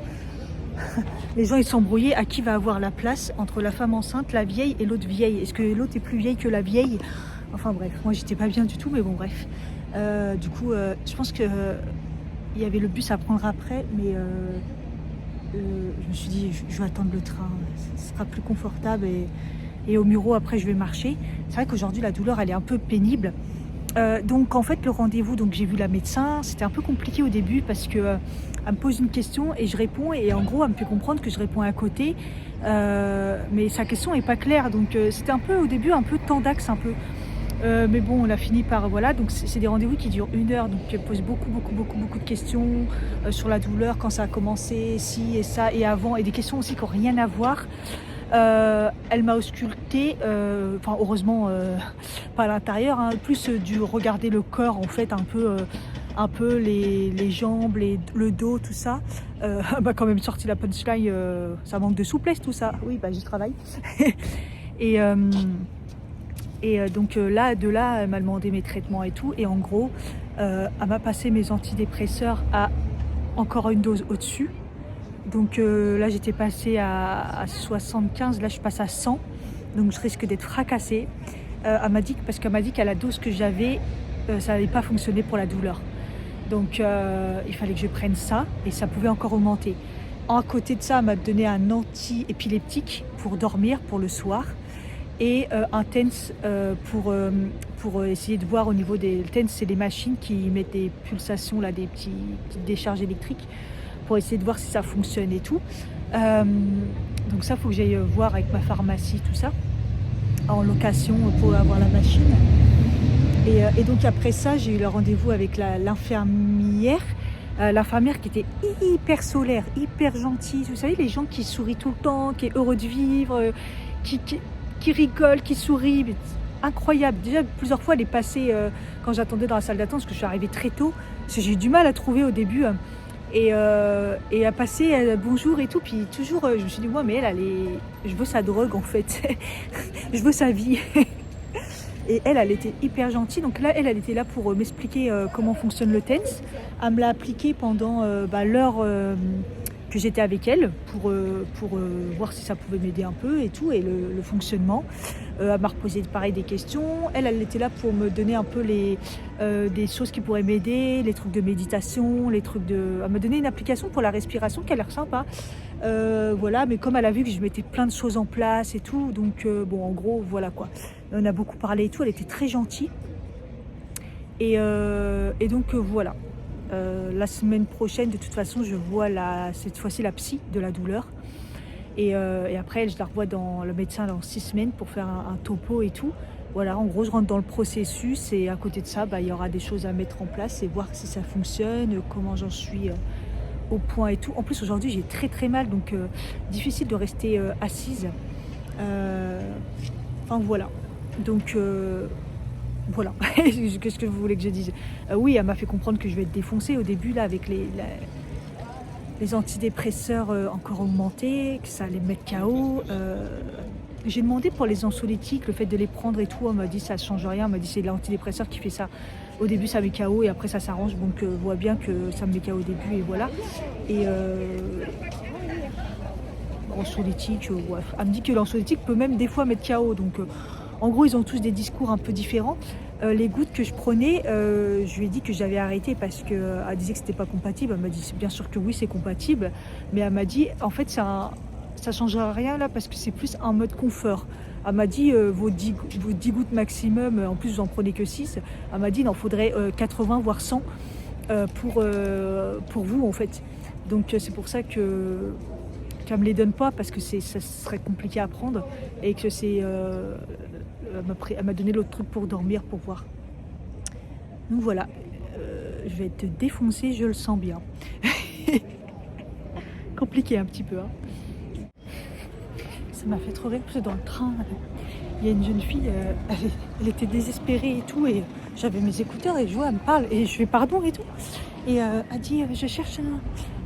Les gens, ils s'embrouillaient à qui va avoir la place entre la femme enceinte, la vieille et l'autre vieille. Est-ce que l'autre est plus vieille que la vieille? Enfin bref, moi j'étais pas bien du tout, mais bon bref. Du coup, je pense que il y avait le bus à prendre après, mais je me suis dit, je vais attendre le train, ce sera plus confortable et au Muro après je vais marcher. C'est vrai qu'aujourd'hui la douleur elle est un peu pénible. Donc en fait le rendez-vous, donc j'ai vu la médecin, c'était un peu compliqué au début parce que elle me pose une question et je réponds et en gros elle me fait comprendre que je réponds à côté, mais sa question est pas claire, donc c'était un peu au début un peu tendax un peu. Mais bon, on a fini par, voilà, donc c'est des rendez-vous qui durent 1 heure, donc elle pose beaucoup de questions sur la douleur, quand ça a commencé, si et ça, et avant, et des questions aussi qui n'ont rien à voir. Elle m'a auscultée, enfin heureusement pas à l'intérieur, hein, plus du regarder le corps en fait, un peu les jambes, le dos, tout ça. Elle m'a quand même sorti la punchline, ça manque de souplesse tout ça. Oui, bah j'y travaille. et donc là, elle m'a demandé mes traitements et tout, et en gros, elle m'a passé mes antidépresseurs à encore une dose au-dessus. Donc là j'étais passée à 75, là je passe à 100, donc je risque d'être fracassée. Parce qu'elle m'a dit qu'à la dose que j'avais, ça n'allait pas fonctionner pour la douleur. Donc il fallait que je prenne ça, et ça pouvait encore augmenter. À côté de ça, elle m'a donné un anti-épileptique pour dormir, pour le soir, et un TENS pour essayer de voir au niveau des TENS, c'est des machines qui mettent des pulsations, là, des petites décharges électriques, pour essayer de voir si ça fonctionne et tout. Donc ça, il faut que j'aille voir avec ma pharmacie, tout ça, en location pour avoir la machine. Et donc après ça, j'ai eu le rendez-vous avec l'infirmière. L'infirmière qui était hyper solaire, hyper gentille. Vous savez, les gens qui sourient tout le temps, qui est heureux de vivre, qui rigole, qui sourit. Incroyable. Déjà, plusieurs fois, elle est passée quand j'attendais dans la salle d'attente, parce que je suis arrivée très tôt. Parce que j'ai eu du mal à trouver au début. Et à passer bonjour et tout, puis toujours je me suis dit ouais, mais je veux sa drogue en fait. Je veux sa vie. Et elle était hyper gentille, donc là elle était là pour m'expliquer comment fonctionne le TENS. Elle me l'a appliqué pendant l'heure que j'étais avec elle pour voir si ça pouvait m'aider un peu et tout, et le fonctionnement. Elle m'a reposé pareil des questions. Elle était là pour me donner un peu des choses qui pourraient m'aider, les trucs de méditation, elle m'a donné une application pour la respiration qui a l'air sympa. Voilà, mais comme elle a vu que je mettais plein de choses en place et tout, donc bon, en gros, voilà quoi. On a beaucoup parlé et tout, elle était très gentille. Et donc voilà. La semaine prochaine, de toute façon, je vois cette fois-ci la psy de la douleur. Et après, je la revois le médecin dans 6 semaines pour faire un topo et tout. Voilà, en gros, je rentre dans le processus, et à côté de ça, il y aura des choses à mettre en place et voir si ça fonctionne, comment j'en suis au point et tout. En plus, aujourd'hui, j'ai très très mal, donc difficile de rester assise. Enfin, voilà. Donc, voilà. Qu'est-ce que vous voulez que je dise? Oui, elle m'a fait comprendre que je vais être défoncée au début, là, avec les antidépresseurs encore augmentés, que ça allait me mettre KO. J'ai demandé pour les anxiolytiques, le fait de les prendre et tout, on m'a dit ça ne change rien, on m'a dit c'est l'antidépresseur qui fait ça. Au début ça met KO et après ça s'arrange, donc on voit bien que ça me met KO au début et voilà. Et anxiolytique, ouais. Elle me dit que l'anxiolytique peut même des fois mettre KO, donc en gros ils ont tous des discours un peu différents. Les gouttes que je prenais, je lui ai dit que j'avais arrêté parce qu'elle disait que c'était pas compatible. Elle m'a dit bien sûr que oui c'est compatible, mais elle m'a dit en fait ça changera rien là parce que c'est plus un mode confort. Elle m'a dit vos 10 gouttes maximum, en plus vous en prenez que 6. Elle m'a dit il en faudrait 80 voire 100 pour vous en fait. Donc c'est pour ça qu'elle me les donne pas, parce que ça serait compliqué à prendre, et que elle m'a donné l'autre truc pour dormir, pour voir. Donc voilà, je vais être défoncée, je le sens bien. Compliqué un petit peu, hein. Ça m'a fait trop rire, parce que dans le train, il y a une jeune fille, elle était désespérée et tout, et j'avais mes écouteurs et je vois, elle me parle, et je fais pardon et tout. Et elle dit je cherche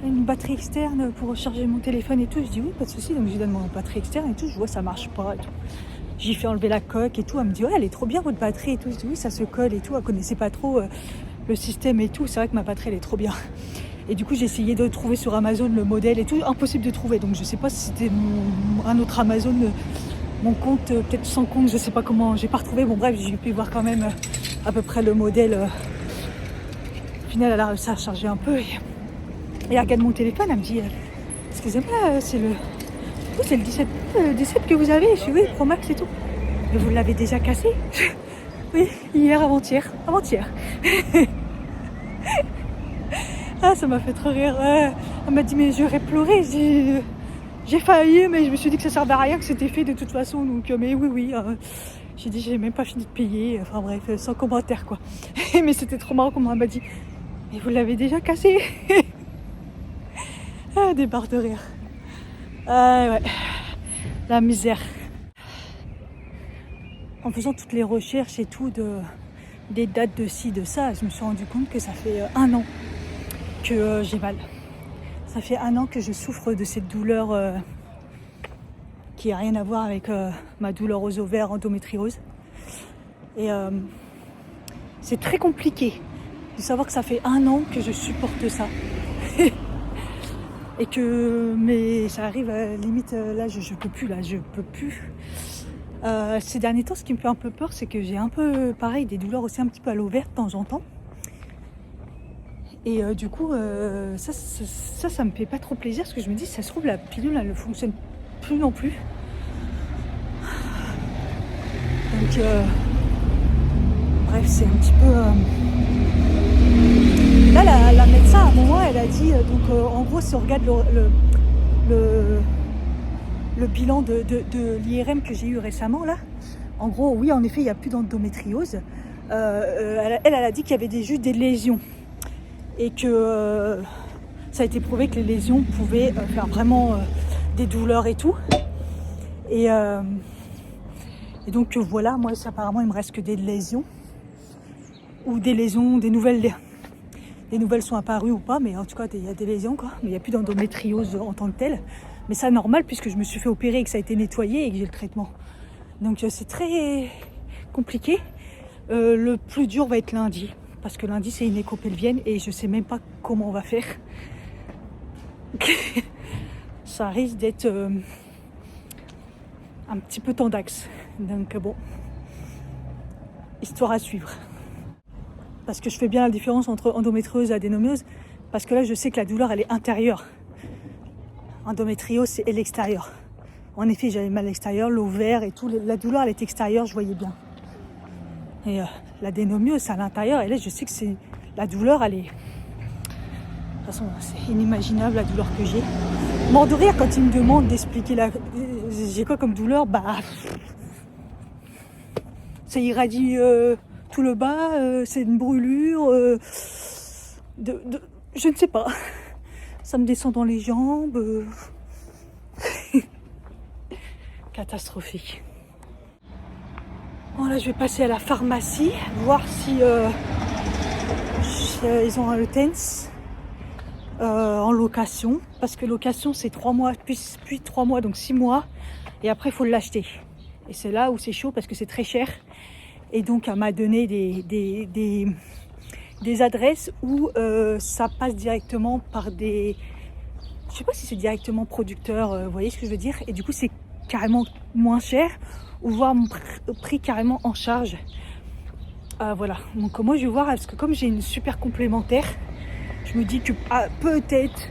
une batterie externe pour recharger mon téléphone et tout. Je dis oui, pas de souci, donc je lui donne mon batterie externe et tout, je vois ça marche pas et tout. J'ai fait enlever la coque et tout, elle me dit ouais, elle est trop bien votre batterie et tout. Je dis oui, ça se colle et tout, elle connaissait pas trop le système et tout, c'est vrai que ma batterie elle est trop bien. Et du coup j'ai essayé de trouver sur Amazon le modèle et tout, impossible de trouver, donc je sais pas si c'était un autre Amazon, mon compte, peut-être sans compte, je sais pas comment, j'ai pas retrouvé, bon bref, j'ai pu voir quand même à peu près le modèle. Au final elle a réussi à charger un peu, et elle regarde mon téléphone, elle me dit excusez-moi, c'est le 17 que vous avez. Je dis oui, Pro Max et tout. Mais vous l'avez déjà cassé? Oui, hier, avant-hier. Ah, ça m'a fait trop rire. Elle m'a dit mais j'aurais pleuré. J'ai failli, mais je me suis dit que ça servait à rien, que c'était fait de toute façon. Donc mais oui, J'ai dit j'ai même pas fini de payer, enfin bref, sans commentaire quoi. Mais c'était trop marrant comment elle m'a dit mais vous l'avez déjà cassé. Ah, des barres de rire. Ah ouais, la misère. En faisant toutes les recherches et tout des dates de ci, de ça, je me suis rendu compte que ça fait 1 an que j'ai mal. Ça fait 1 an que je souffre de cette douleur qui n'a rien à voir avec ma douleur aux ovaires, endométriose. Et c'est très compliqué de savoir que ça fait 1 an que je supporte ça. Et que mais ça arrive à limite là je peux plus ces derniers temps ce qui me fait un peu peur c'est que j'ai un peu pareil des douleurs aussi un petit peu à l'ovaire de temps en temps et du coup ça me fait pas trop plaisir parce que je me dis ça se trouve la pilule elle ne fonctionne plus non plus donc bref c'est un petit peu là la médecin à un moment elle a dit en gros si on regarde le bilan de l'IRM que j'ai eu récemment là, en gros oui en effet il n'y a plus d'endométriose. Elle a dit qu'il y avait juste des lésions et que ça a été prouvé que les lésions pouvaient faire vraiment des douleurs et tout. Et donc voilà, moi apparemment il me reste que des lésions ou des lésions, des nouvelles sont apparues ou pas, mais en tout cas il y a des lésions quoi, mais il n'y a plus d'endométriose en tant que telle. Mais ça normal puisque je me suis fait opérer et que ça a été nettoyé et que j'ai le traitement. Donc c'est très compliqué. Le plus dur va être lundi. Parce que lundi c'est une écho pelvienne et je sais même pas comment on va faire. Ça risque d'être un petit peu tendax. Donc bon, histoire à suivre. Parce que je fais bien la différence entre endométriose et adénomiose. Parce que là je sais que la douleur elle est intérieure. Endométriose, c'est l'extérieur. En effet, j'avais mal à l'extérieur, l'ovaire et tout. La douleur, elle est extérieure, je voyais bien. Et l'adénomiose, c'est à l'intérieur. Et là, je sais que c'est la douleur, elle est... De toute façon, c'est inimaginable la douleur que j'ai. Mort de rire quand ils me demandent d'expliquer j'ai quoi comme douleur. Bah, ça irradie tout le bas. C'est une brûlure. Je ne sais pas. Ça me descend dans les jambes. Catastrophique. Bon là je vais passer à la pharmacie, voir si ils ont un Eutens en location. Parce que location c'est 3 mois, puis 3 mois, donc 6 mois. Et après il faut l'acheter. Et c'est là où c'est chaud parce que c'est très cher. Et donc elle m'a donné des adresses où ça passe directement par des... Je sais pas si c'est directement producteur, vous voyez ce que je veux dire. Et du coup c'est carrément moins cher, ou voir mon prix carrément en charge. Voilà, donc moi je vais voir, parce que comme j'ai une super complémentaire, je me dis que peut-être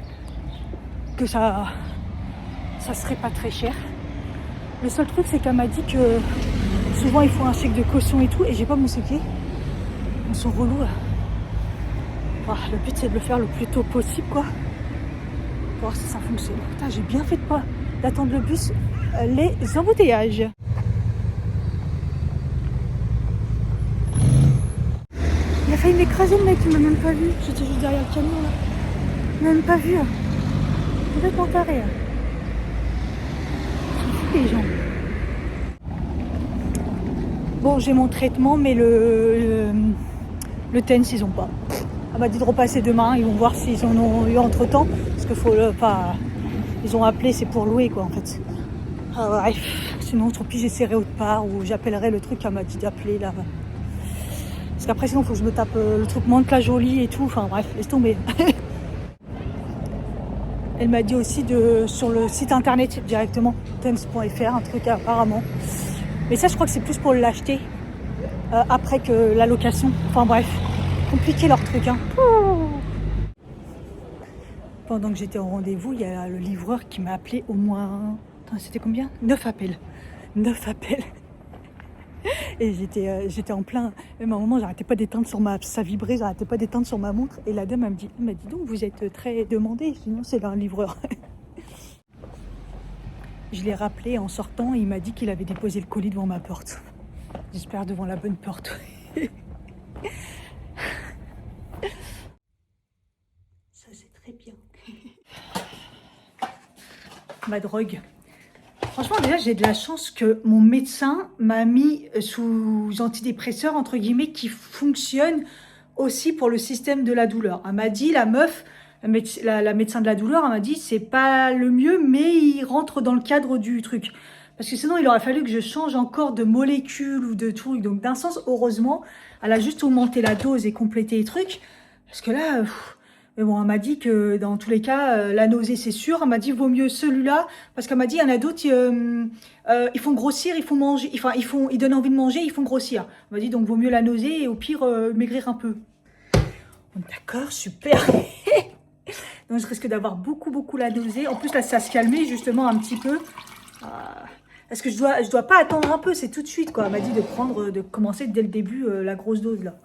que ça serait pas très cher. Le seul truc c'est qu'elle m'a dit que souvent il faut un chèque de caution et tout, et j'ai pas mon chéquier. Ils sont relous là. Voilà, le but c'est de le faire le plus tôt possible quoi, pour voir si ça fonctionne. Putain, j'ai bien fait de pas d'attendre le bus, les embouteillages. Il a failli m'écraser le mec, il m'a même pas vu. J'étais juste derrière le camion là. Il m'a même pas vu. Complètement taré. C'est les gens. Bon, j'ai mon traitement, mais le TENS, ils ont pas. Elle m'a dit de repasser demain, ils vont voir s'ils en ont eu entre temps. Parce qu'il faut pas. Ils ont appelé, c'est pour louer quoi en fait. Ah, bref, sinon tant pis, j'essaierai autre part ou j'appellerai le truc qu'elle m'a dit d'appeler là. Parce qu'après sinon il faut que je me tape le truc Mantes-la-Jolie et tout, enfin bref, laisse tomber. Elle m'a dit aussi sur le site internet directement, tens.fr, un truc apparemment. Mais ça je crois que c'est plus pour l'acheter après que la location. Enfin bref, compliqué leur truc hein. Pendant que j'étais en rendez-vous, il y a le livreur qui m'a appelé au moins... Attends, c'était combien ? 9 appels. 9 appels. Et j'étais en plein... Même à un moment, j'arrêtais pas d'éteindre ça vibrait, j'arrêtais pas d'éteindre sur ma montre. Et la dame, elle m'a dit donc, vous êtes très demandé, sinon c'est un livreur. Je l'ai rappelé en sortant et il m'a dit qu'il avait déposé le colis devant ma porte. J'espère devant la bonne porte. Ça, c'est très bien. Ma drogue. Franchement, déjà, j'ai de la chance que mon médecin m'a mis sous antidépresseur, entre guillemets, qui fonctionne aussi pour le système de la douleur. Elle m'a dit, la meuf, la médecin de la douleur, elle m'a dit, c'est pas le mieux, mais il rentre dans le cadre du truc. Parce que sinon, il aurait fallu que je change encore de molécules ou de trucs. Donc, d'un sens, heureusement, elle a juste augmenté la dose et complété les trucs. Parce que là, mais bon, elle m'a dit que dans tous les cas, la nausée, c'est sûr. Elle m'a dit, vaut mieux celui-là. Parce qu'elle m'a dit, il y en a d'autres, ils font grossir, ils font manger. Enfin, ils donnent envie de manger, ils font grossir. Elle m'a dit, donc vaut mieux la nausée et au pire, maigrir un peu. D'accord, super. Donc, je risque d'avoir beaucoup la nausée. En plus, là, ça se calmer justement un petit peu. Est-ce que je dois pas attendre un peu, c'est tout de suite, quoi. Elle m'a dit de commencer dès le début la grosse dose, là.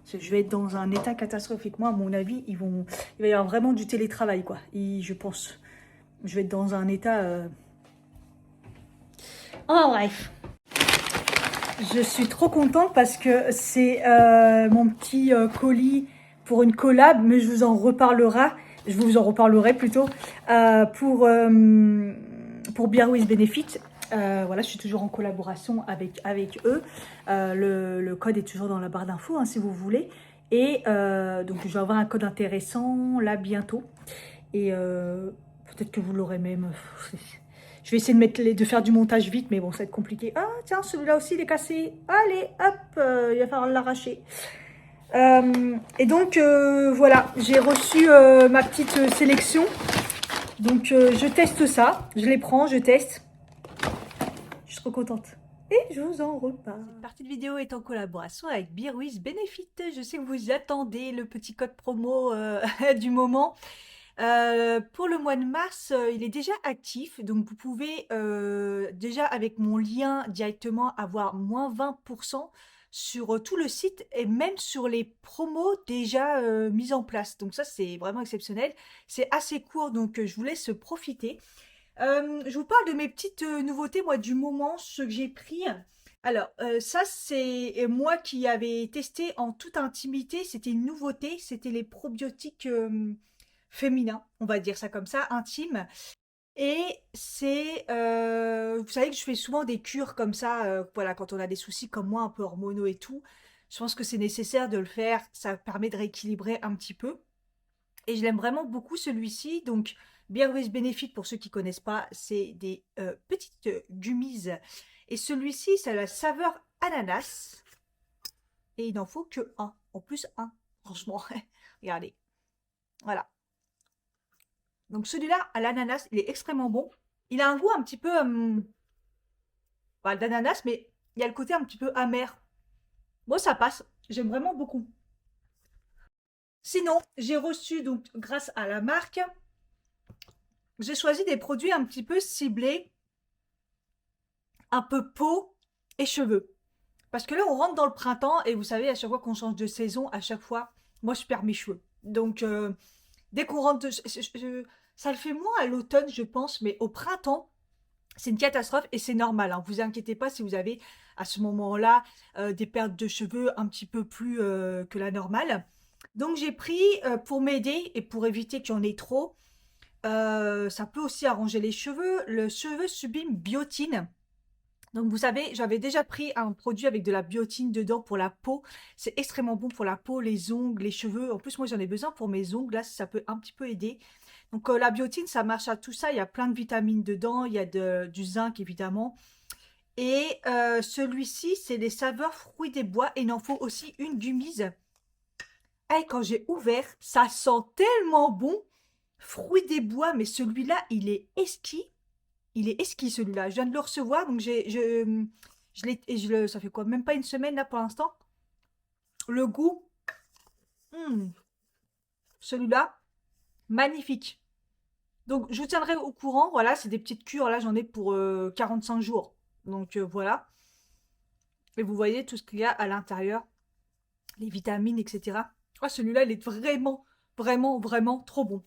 Je vais être dans un état catastrophique. Moi, à mon avis, il va y avoir vraiment du télétravail, quoi. Je pense. Je vais être dans un état... Oh, bref. Je suis trop contente parce que c'est mon petit colis pour une collab, mais je vous en reparlerai. Je vous en reparlerai plutôt pour Beer with Benefit. Voilà, je suis toujours en collaboration avec eux. Le code est toujours dans la barre d'infos, hein, si vous voulez. Et donc, je vais avoir un code intéressant là bientôt. Et peut-être que vous l'aurez même. Je vais essayer de faire du montage vite, mais bon, ça va être compliqué. Ah, tiens, celui-là aussi, il est cassé. Allez, hop, il va falloir l'arracher. Et donc, voilà, j'ai reçu ma petite sélection. Donc, je teste ça. Je les prends, je teste. Je suis trop contente. Et je vous en reparle. Cette partie de vidéo est en collaboration avec Beer with Benefit. Je sais que vous attendez le petit code promo du moment. Pour le mois de mars, il est déjà actif, donc vous pouvez déjà avec mon lien directement avoir moins 20% sur tout le site et même sur les promos déjà mises en place. Donc ça, c'est vraiment exceptionnel. C'est assez court, donc je vous laisse profiter. Je vous parle de mes petites nouveautés, moi, du moment, ce que j'ai pris. Alors, ça, c'est moi qui avais testé en toute intimité. C'était une nouveauté. C'était les probiotiques féminins, on va dire ça comme ça, intimes. Et c'est, vous savez que je fais souvent des cures comme ça, voilà, quand on a des soucis comme moi, un peu hormonaux et tout. Je pense que c'est nécessaire de le faire. Ça permet de rééquilibrer un petit peu. Et je l'aime vraiment beaucoup celui-ci. Donc, Beer with Benefit, pour ceux qui ne connaissent pas, c'est des petites gummies. Et celui-ci, c'est la saveur ananas. Et il n'en faut que un. En plus, un. Franchement, regardez. Voilà. Donc, celui-là, à l'ananas, il est extrêmement bon. Il a un goût un petit peu d'ananas, mais il y a le côté un petit peu amer. Moi, ça passe. J'aime vraiment beaucoup. Sinon, j'ai reçu, donc, grâce à la marque, j'ai choisi des produits un petit peu ciblés, un peu peau et cheveux. Parce que là, on rentre dans le printemps et vous savez, à chaque fois qu'on change de saison, à chaque fois, moi, je perds mes cheveux. Donc, dès qu'on rentre, ça le fait moins à l'automne, je pense, mais au printemps, c'est une catastrophe et c'est normal. Hein. Vous inquiétez pas si vous avez à ce moment-là des pertes de cheveux un petit peu plus que la normale. Donc, j'ai pris pour m'aider et pour éviter qu'il y en ait trop. Ça peut aussi arranger les cheveux. Le cheveu sublime biotine. Donc vous savez, j'avais déjà pris un produit avec de la biotine dedans pour la peau. C'est extrêmement bon pour la peau, les ongles, les cheveux. En plus, moi j'en ai besoin pour mes ongles. Là, ça peut un petit peu aider. Donc la biotine, ça marche à tout ça. Il y a plein de vitamines dedans. Il y a du zinc, évidemment. Et celui-ci, c'est les saveurs fruits des bois. Et il en faut aussi une gummise. Et quand j'ai ouvert, ça sent tellement bon. Fruits des bois, mais celui-là, il est exquis. Il est exquis celui-là. Je viens de le recevoir, donc ça fait quoi? Même pas une semaine là pour l'instant. Le goût, hmm, celui-là, magnifique. Donc je vous tiendrai au courant. Voilà, c'est des petites cures. Là, j'en ai pour 45 jours. Donc voilà. Et vous voyez tout ce qu'il y a à l'intérieur. Les vitamines, etc. Ah, celui-là, il est vraiment trop bon.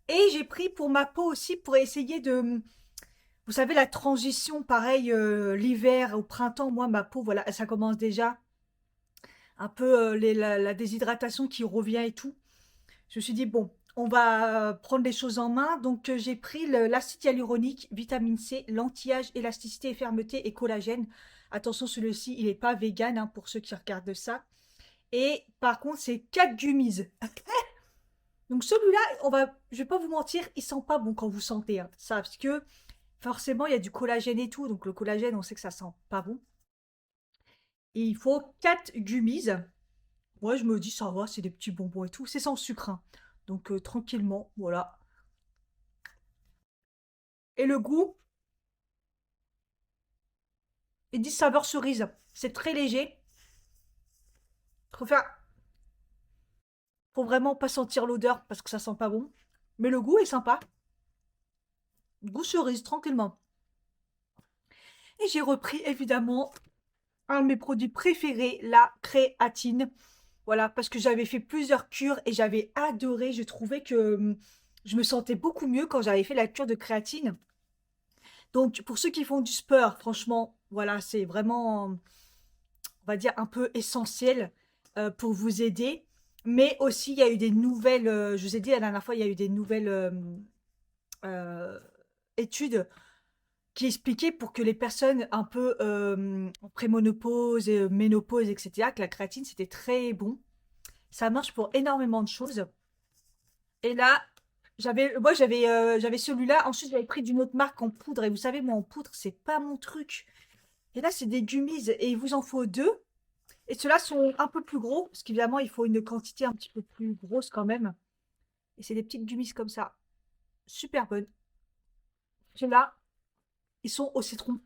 Et j'ai pris pour ma peau aussi pour essayer Vous savez, la transition, pareil, l'hiver au printemps, moi, ma peau, voilà, ça commence déjà un peu la déshydratation qui revient et tout. Je me suis dit, bon, on va prendre les choses en main. Donc, j'ai pris l'acide hyaluronique, vitamine C, l'anti-âge, élasticité et fermeté et collagène. Attention, celui-ci, il n'est pas vegan hein, pour ceux qui regardent ça. Et par contre, c'est 4 gummies. Donc, celui-là, je vais pas vous mentir, il sent pas bon quand vous sentez hein, ça. Parce que forcément, il y a du collagène et tout. Donc, le collagène, on sait que ça sent pas bon. Et il faut 4 gummies. Moi, je me dis, ça va, c'est des petits bonbons et tout. C'est sans sucre. Hein. Donc, tranquillement, voilà. Et le goût, ils disent saveur cerise. C'est très léger. Faut faire, faut vraiment pas sentir l'odeur parce que ça sent pas bon. Mais le goût est sympa. Goût cerise, tranquillement. Et j'ai repris évidemment un de mes produits préférés, la créatine. Voilà, parce que j'avais fait plusieurs cures et j'avais adoré. Je trouvais que je me sentais beaucoup mieux quand j'avais fait la cure de créatine. Donc, pour ceux qui font du sport, franchement, voilà, c'est vraiment, on va dire, un peu essentiel pour vous aider. Mais aussi, il y a eu des nouvelles, je vous ai dit la dernière fois, il y a eu des nouvelles euh, études qui expliquaient pour que les personnes un peu en prémonopause, ménopause, etc., que la créatine, c'était très bon. Ça marche pour énormément de choses. Et là, j'avais celui-là. Ensuite, j'avais pris d'une autre marque en poudre. Et vous savez, moi, en poudre, c'est pas mon truc. Et là, c'est des gummies et il vous en faut deux. Et ceux-là sont un peu plus gros, parce qu'évidemment, il faut une quantité un petit peu plus grosse quand même. Et c'est des petites gummies comme ça. Super bonnes. Ceux-là, ils sont au citron.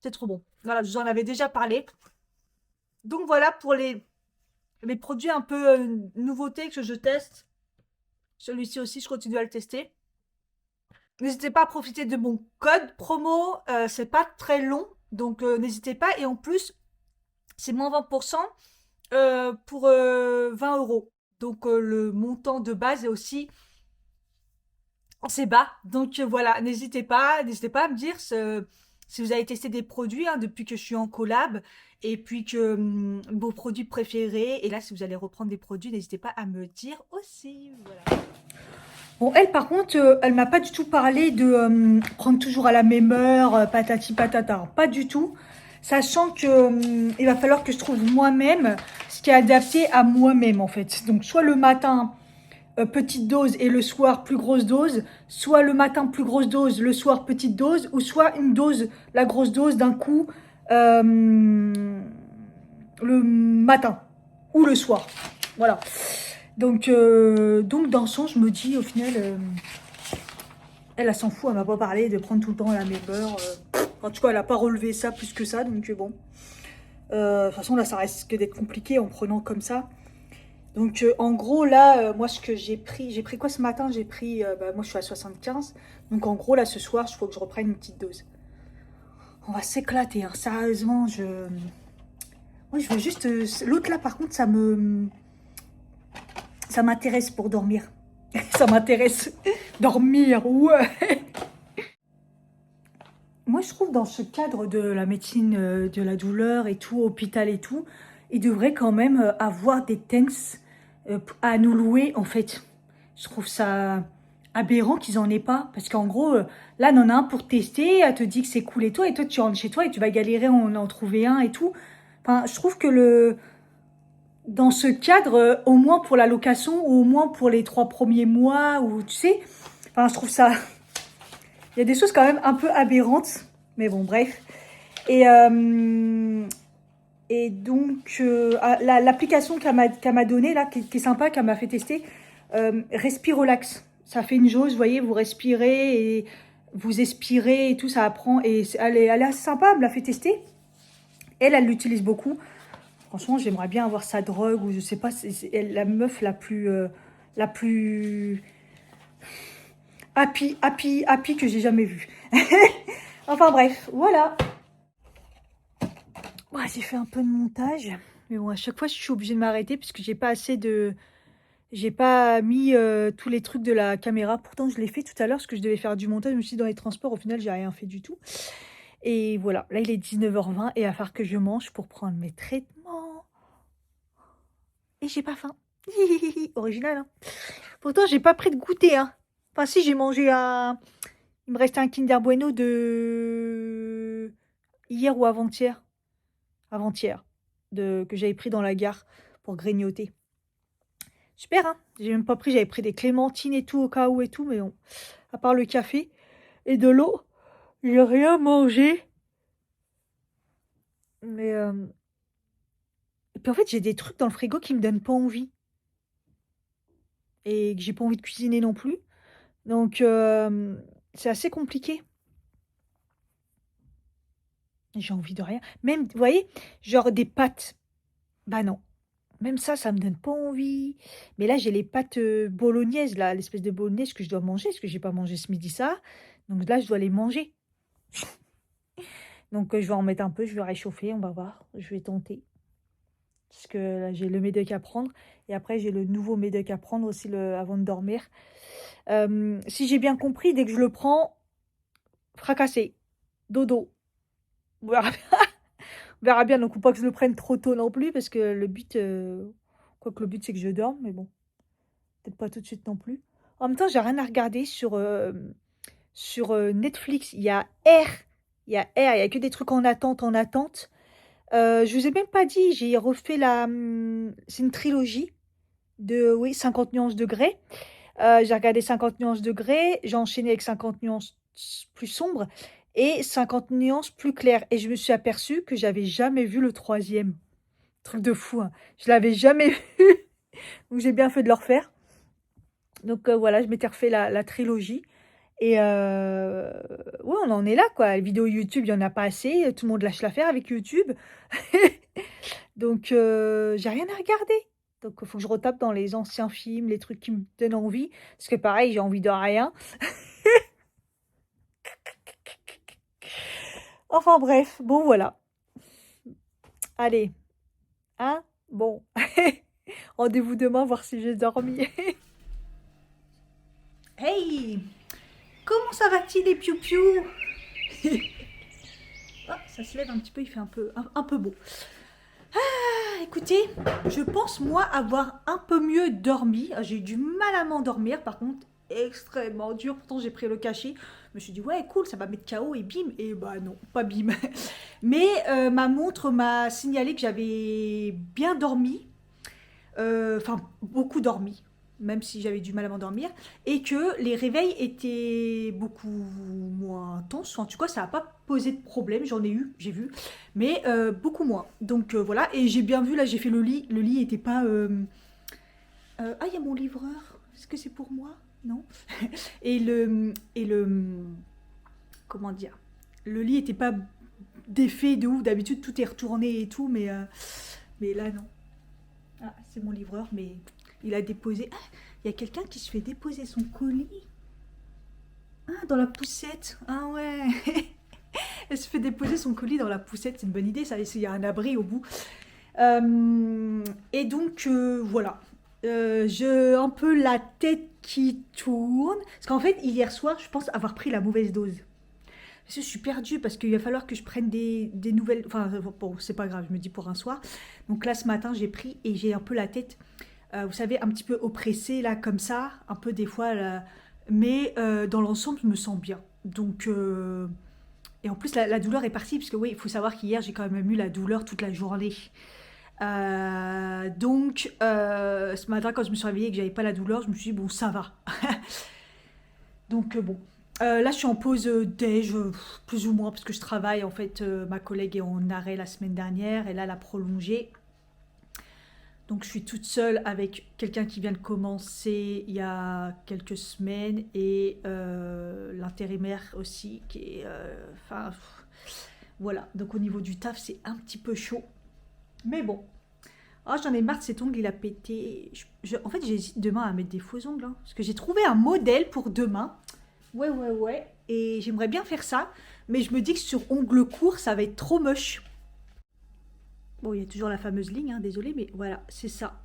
C'est trop bon. Voilà, je vous en avais déjà parlé. Donc voilà pour les produits un peu nouveautés que je teste. Celui-ci aussi, je continue à le tester. N'hésitez pas à profiter de mon code promo. C'est pas très long, donc n'hésitez pas. Et en plus, c'est moins 20% pour 20 euros. Donc le montant de base est aussi assez bas. Donc voilà, n'hésitez pas à me dire si vous avez testé des produits hein, depuis que je suis en collab et puis que vos produits préférés. Et là, si vous allez reprendre des produits, n'hésitez pas à me dire aussi. Voilà. Bon, elle, par contre, elle m'a pas du tout parlé de prendre toujours à la même heure, patati patata. Alors, pas du tout. Sachant que il va falloir que je trouve moi-même ce qui est adapté à moi-même, en fait. Donc, soit le matin, petite dose et le soir, plus grosse dose. Soit le matin, plus grosse dose, le soir, petite dose. Ou soit une dose, la grosse dose d'un coup, le matin ou le soir. Voilà. Donc dans le sens, je me dis, au final, elle s'en fout, elle m'a pas parlé de prendre tout le temps la même heure. En tout cas, elle a pas relevé ça plus que ça, donc bon. De toute façon, là, ça risque d'être compliqué en prenant comme ça. Donc, en gros, là, moi, ce que j'ai pris quoi ce matin? J'ai pris, moi, je suis à 75. Donc, en gros, là, ce soir, il faut que je reprenne une petite dose. On va s'éclater, hein. Sérieusement, moi, je veux juste... L'autre, là, par contre, ça m'intéresse pour dormir. Ça m'intéresse. Dormir, ouais. Moi, je trouve dans ce cadre de la médecine de la douleur et tout, hôpital et tout, il devrait quand même avoir des tents à nous louer, en fait. Je trouve ça aberrant qu'ils en aient pas. Parce qu'en gros, là, on en a un pour tester, elle te dit que c'est cool et toi tu rentres chez toi et tu vas galérer à en trouver un et tout. Enfin, je trouve que dans ce cadre, au moins pour la location, ou au moins pour les 3 premiers mois, ou tu sais, enfin, je trouve ça... Il y a des choses quand même un peu aberrantes, mais bon, bref. Et, et donc, l'application qu'elle m'a donnée, là, qui est sympa, qu'elle m'a fait tester, Respire Relax. Ça fait une jauge, vous voyez, vous respirez et vous expirez et tout, ça apprend. Et elle est assez sympa, elle me l'a fait tester. Elle l'utilise beaucoup. Franchement, j'aimerais bien avoir sa drogue, ou je sais pas, c'est la meuf la plus happy que j'ai jamais vue. Enfin bref, voilà. Ouais, j'ai fait un peu de montage. Mais bon, à chaque fois, je suis obligée de m'arrêter parce que j'ai pas assez J'ai pas mis tous les trucs de la caméra. Pourtant, je l'ai fait tout à l'heure parce que je devais faire du montage. Je me suis dit, dans les transports, au final, j'ai rien fait du tout. Et voilà, là, il est 19h20 et il va falloir que je mange pour prendre mes traitements. Et j'ai pas faim. Original, hein. Pourtant, j'ai pas pris de goûter, hein. Enfin, si, j'ai mangé un... Il me restait un Kinder Bueno de... Hier ou avant-hier. Avant-hier. Que j'avais pris dans la gare pour grignoter. Super, hein. J'ai même pas pris, j'avais pris des clémentines et tout au cas où et tout, mais bon. À part le café et de l'eau, j'ai rien mangé. Mais... Et puis en fait, j'ai des trucs dans le frigo qui me donnent pas envie. Et que j'ai pas envie de cuisiner non plus. Donc, c'est assez compliqué. J'ai envie de rien. Même, vous voyez, genre des pâtes. Bah non. Même ça me donne pas envie. Mais là, j'ai les pâtes bolognaises, là, l'espèce de bolognaise que je dois manger, parce que j'ai pas mangé ce midi ça. Donc là, je dois les manger. Donc, je vais en mettre un peu, je vais réchauffer, on va voir. Je vais tenter. Parce que là, j'ai le médoc à prendre. Et après, j'ai le nouveau médoc à prendre aussi avant de dormir. Si j'ai bien compris, dès que je le prends, fracassé. Dodo. On verra bien. On verra bien. Donc, faut pas que je le prenne trop tôt non plus. Parce que le but... Quoique le but, c'est que je dorme. Mais bon, peut-être pas tout de suite non plus. En même temps, j'ai rien à regarder sur Netflix. Il y a R. Il y a R. Il y a que des trucs en attente, en attente. Je vous ai même pas dit, j'ai refait c'est une trilogie de, oui, 50 nuances de grès. J'ai regardé 50 nuances de grès, j'ai enchaîné avec 50 nuances plus sombres et 50 nuances plus claires. Et je me suis aperçue que j'avais jamais vu le troisième. Truc de fou, hein. Je l'avais jamais vu. Donc j'ai bien fait de le refaire. Donc voilà, je m'étais refait la trilogie. Et ouais, on en est là, quoi. Les vidéos YouTube, il n'y en a pas assez. Tout le monde lâche l'affaire avec YouTube. Donc, j'ai rien à regarder. Donc, il faut que je retape dans les anciens films, les trucs qui me donnent envie. Parce que pareil, j'ai envie de rien. Enfin bref, bon voilà. Allez, hein? Bon. Rendez-vous demain, voir si j'ai dormi. Hey! Comment ça va-t-il les piou-piou? Ah, ça se lève un petit peu, il fait un peu beau. Ah, écoutez, je pense moi avoir un peu mieux dormi. J'ai eu du mal à m'endormir, par contre, extrêmement dur. Pourtant, j'ai pris le cachet. Je me suis dit, ouais, cool, ça va mettre KO et bim. Et bah non, pas bim. Mais ma montre m'a signalé que j'avais bien dormi. Enfin, beaucoup dormi, même si j'avais du mal à m'endormir, et que les réveils étaient beaucoup moins intenses. En tout cas, ça n'a pas posé de problème, j'en ai eu, j'ai vu, mais beaucoup moins. Donc voilà, et j'ai bien vu, là j'ai fait le lit était pas... Ah, il y a mon livreur, est-ce que c'est pour moi? Non. Et le... Comment dire? Le lit était pas défait de ouf, d'habitude tout est retourné et tout, mais là non. Ah, c'est mon livreur, mais il a déposé. Ah, il y a quelqu'un qui se fait déposer son colis. Ah, dans la poussette. Ah ouais. Elle se fait déposer son colis dans la poussette. C'est une bonne idée, ça. Il y a un abri au bout. Et donc, voilà. J'ai un peu la tête qui tourne. Parce qu'en fait, hier soir, je pense avoir pris la mauvaise dose. Je suis perdue parce qu'il va falloir que je prenne des nouvelles. Enfin, bon, c'est pas grave, je me dis pour un soir. Donc là, ce matin, j'ai pris et j'ai un peu la tête, vous savez, un petit peu oppressée, là, comme ça, un peu des fois. Là, mais dans l'ensemble, je me sens bien. Donc, et en plus, la douleur est partie, parce que oui, il faut savoir qu'hier, j'ai quand même eu la douleur toute la journée. Donc, ce matin, quand je me suis réveillée et que j'avais pas la douleur, je me suis dit, bon, ça va. Donc, bon. Là, je suis en pause déj, plus ou moins, parce que je travaille. En fait, ma collègue est en arrêt la semaine dernière, et là, elle a prolongé. Donc, je suis toute seule avec quelqu'un qui vient de commencer il y a quelques semaines, et l'intérimaire aussi, qui est... Enfin, voilà. Donc, au niveau du taf, c'est un petit peu chaud. Mais bon. Ah, j'en ai marre de cet ongle, il a pété. En fait, j'hésite demain à mettre des faux ongles, hein, parce que j'ai trouvé un modèle pour demain. Ouais, ouais, ouais. Et j'aimerais bien faire ça, mais je me dis que sur ongles courts, ça va être trop moche. Bon, il y a toujours la fameuse ligne, hein, désolé, mais voilà, c'est ça.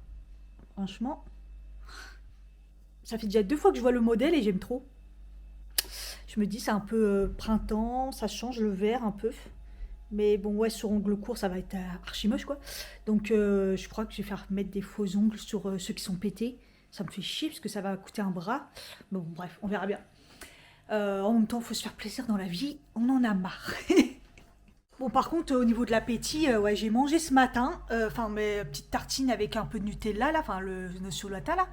Franchement. Ça fait déjà 2 fois que je vois le modèle et j'aime trop. Je me dis, c'est un peu printemps, ça change le vert un peu. Mais bon, ouais, sur ongles courts, ça va être archi moche, quoi. Donc, je crois que je vais faire mettre des faux ongles sur ceux qui sont pétés. Ça me fait chier parce que ça va coûter un bras. Bon, bref, on verra bien. En même temps, il faut se faire plaisir dans la vie. On en a marre. Bon, par contre, au niveau de l'appétit, ouais, j'ai mangé ce matin, enfin, mes petites tartines avec un peu de Nutella, là, enfin, le nocciolata, là.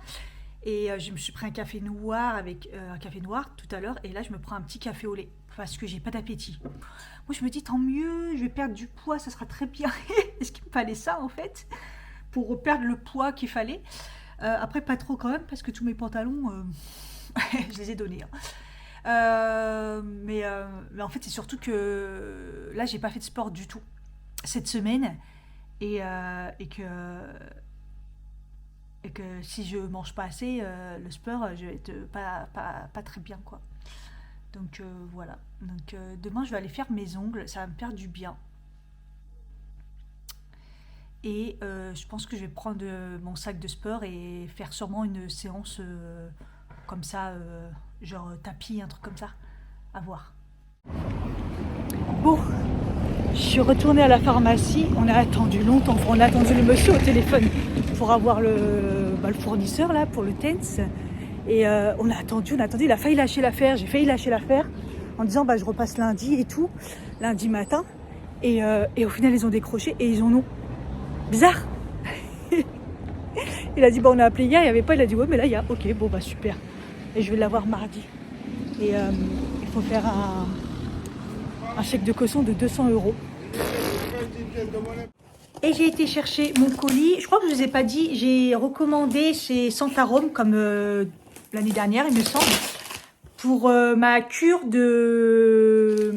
Et je me suis pris un café noir avec un café noir tout à l'heure. Et là, je me prends un petit café au lait parce que j'ai pas d'appétit. Moi, je me dis, tant mieux, je vais perdre du poids, ça sera très bien. Est-ce qu'il me fallait ça, en fait, pour perdre le poids qu'il fallait? Après, pas trop quand même, parce que tous mes pantalons, je les ai donnés, hein. Mais en fait, c'est surtout que là, j'ai pas fait de sport du tout cette semaine. Et que si je mange pas assez, le sport, je vais être pas très bien, quoi. Donc voilà. Donc demain, je vais aller faire mes ongles, ça va me faire du bien. Et je pense que je vais prendre mon sac de sport et faire sûrement une séance comme ça, genre tapis, un truc comme ça. À voir. Bon, je suis retournée à la pharmacie. On a attendu longtemps. Enfin, on a attendu le monsieur au téléphone pour avoir le fournisseur là pour le TENS. Et on a attendu. Il a failli lâcher l'affaire. J'ai failli lâcher l'affaire en disant je repasse lundi et tout, lundi matin. Et au final, ils ont décroché et ils en ont. Bizarre. Il a dit on a appelé hier, il n'y avait pas. Il a dit ouais, mais là il y a. Ok, bon super. Et je vais l'avoir mardi. Et il faut faire un chèque de caution de 200 €. Et j'ai été chercher mon colis. Je crois que je ne vous ai pas dit, j'ai recommandé chez Santarome, comme l'année dernière, il me semble, pour ma cure de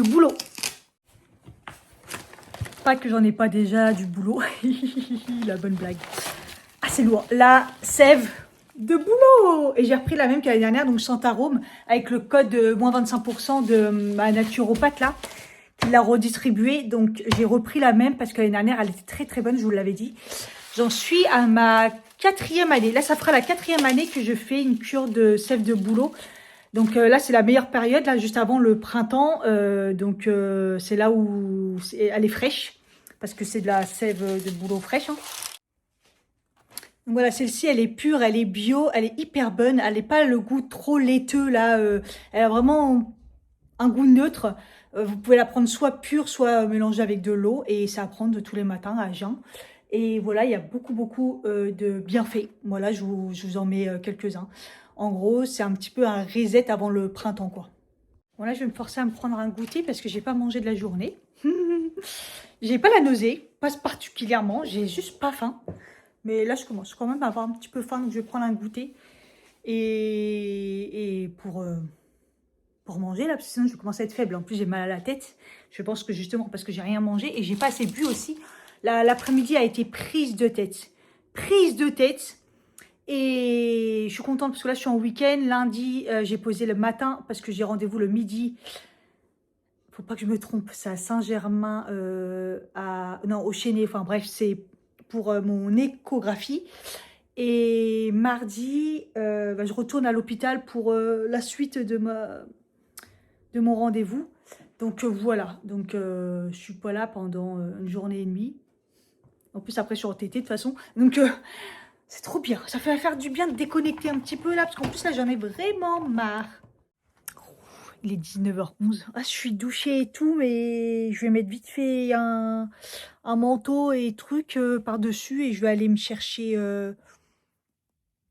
boulot. Pas que j'en ai pas déjà du boulot. La bonne blague. Ah, c'est lourd. La sève de boulot. Et j'ai repris la même qu'année dernière, donc Santarome, avec le code de moins 25% de ma naturopathe là, qui l'a redistribué. Donc j'ai repris la même parce que l'année dernière, elle était très très bonne, je vous l'avais dit. J'en suis à ma 4e année. Là, ça fera la 4e année que je fais une cure de sève de bouleau. Donc là, c'est la meilleure période, là, juste avant le printemps. Donc c'est là où elle est fraîche, parce que c'est de la sève de bouleau fraîche, hein. Donc voilà, celle-ci, elle est pure, elle est bio, elle est hyper bonne. Elle n'est pas le goût trop laiteux, là. Elle a vraiment un goût neutre. Vous pouvez la prendre soit pure, soit mélangée avec de l'eau. Et c'est à prendre tous les matins à jeun. Et voilà, il y a beaucoup de bienfaits. Voilà, je vous en mets quelques-uns. En gros, c'est un petit peu un reset avant le printemps, quoi. Bon, là, je vais me forcer à me prendre un goûter parce que j'ai pas mangé de la journée. J'ai pas la nausée, pas particulièrement. J'ai juste pas faim. Mais là, je commence quand même à avoir un petit peu faim, donc je vais prendre un goûter. Et pour manger, là, parce que sinon, je commence à être faible. En plus, j'ai mal à la tête. Je pense que justement, parce que j'ai rien mangé et j'ai pas assez bu aussi. L'après-midi a été prise de tête. Prise de tête. Et je suis contente parce que là, je suis en week-end. Lundi, j'ai posé le matin parce que j'ai rendez-vous le midi. Faut pas que je me trompe. C'est à Saint-Germain, non, au Chénet. Enfin bref, c'est pour mon échographie. Et mardi, je retourne à l'hôpital pour la suite de mon rendez-vous. Donc voilà. Donc je suis pas là pendant une journée et demie. En plus, après, je suis en TT de toute façon. Donc c'est trop bien. Ça fait faire du bien de déconnecter un petit peu là. Parce qu'en plus, là, j'en ai vraiment marre. Il est 19h11. Ah, je suis douchée et tout. Mais je vais mettre vite fait un manteau et trucs par-dessus. Et je vais aller me chercher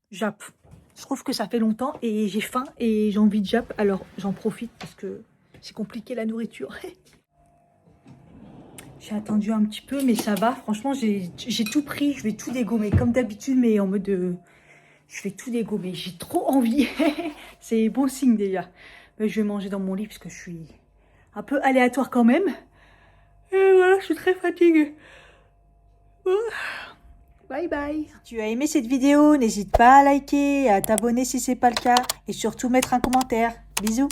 Jap. Je trouve que ça fait longtemps. Et j'ai faim. Et j'ai envie de Jap. Alors, j'en profite parce que c'est compliqué la nourriture. J'ai attendu un petit peu, mais ça va. Franchement, j'ai tout pris. Je vais tout dégommer comme d'habitude, mais en mode je vais tout dégommer. J'ai trop envie. C'est bon signe déjà. Mais je vais manger dans mon lit parce que je suis un peu aléatoire quand même. Et voilà, je suis très fatiguée. Bye bye. Si tu as aimé cette vidéo, n'hésite pas à liker, à t'abonner si ce n'est pas le cas. Et surtout mettre un commentaire. Bisous.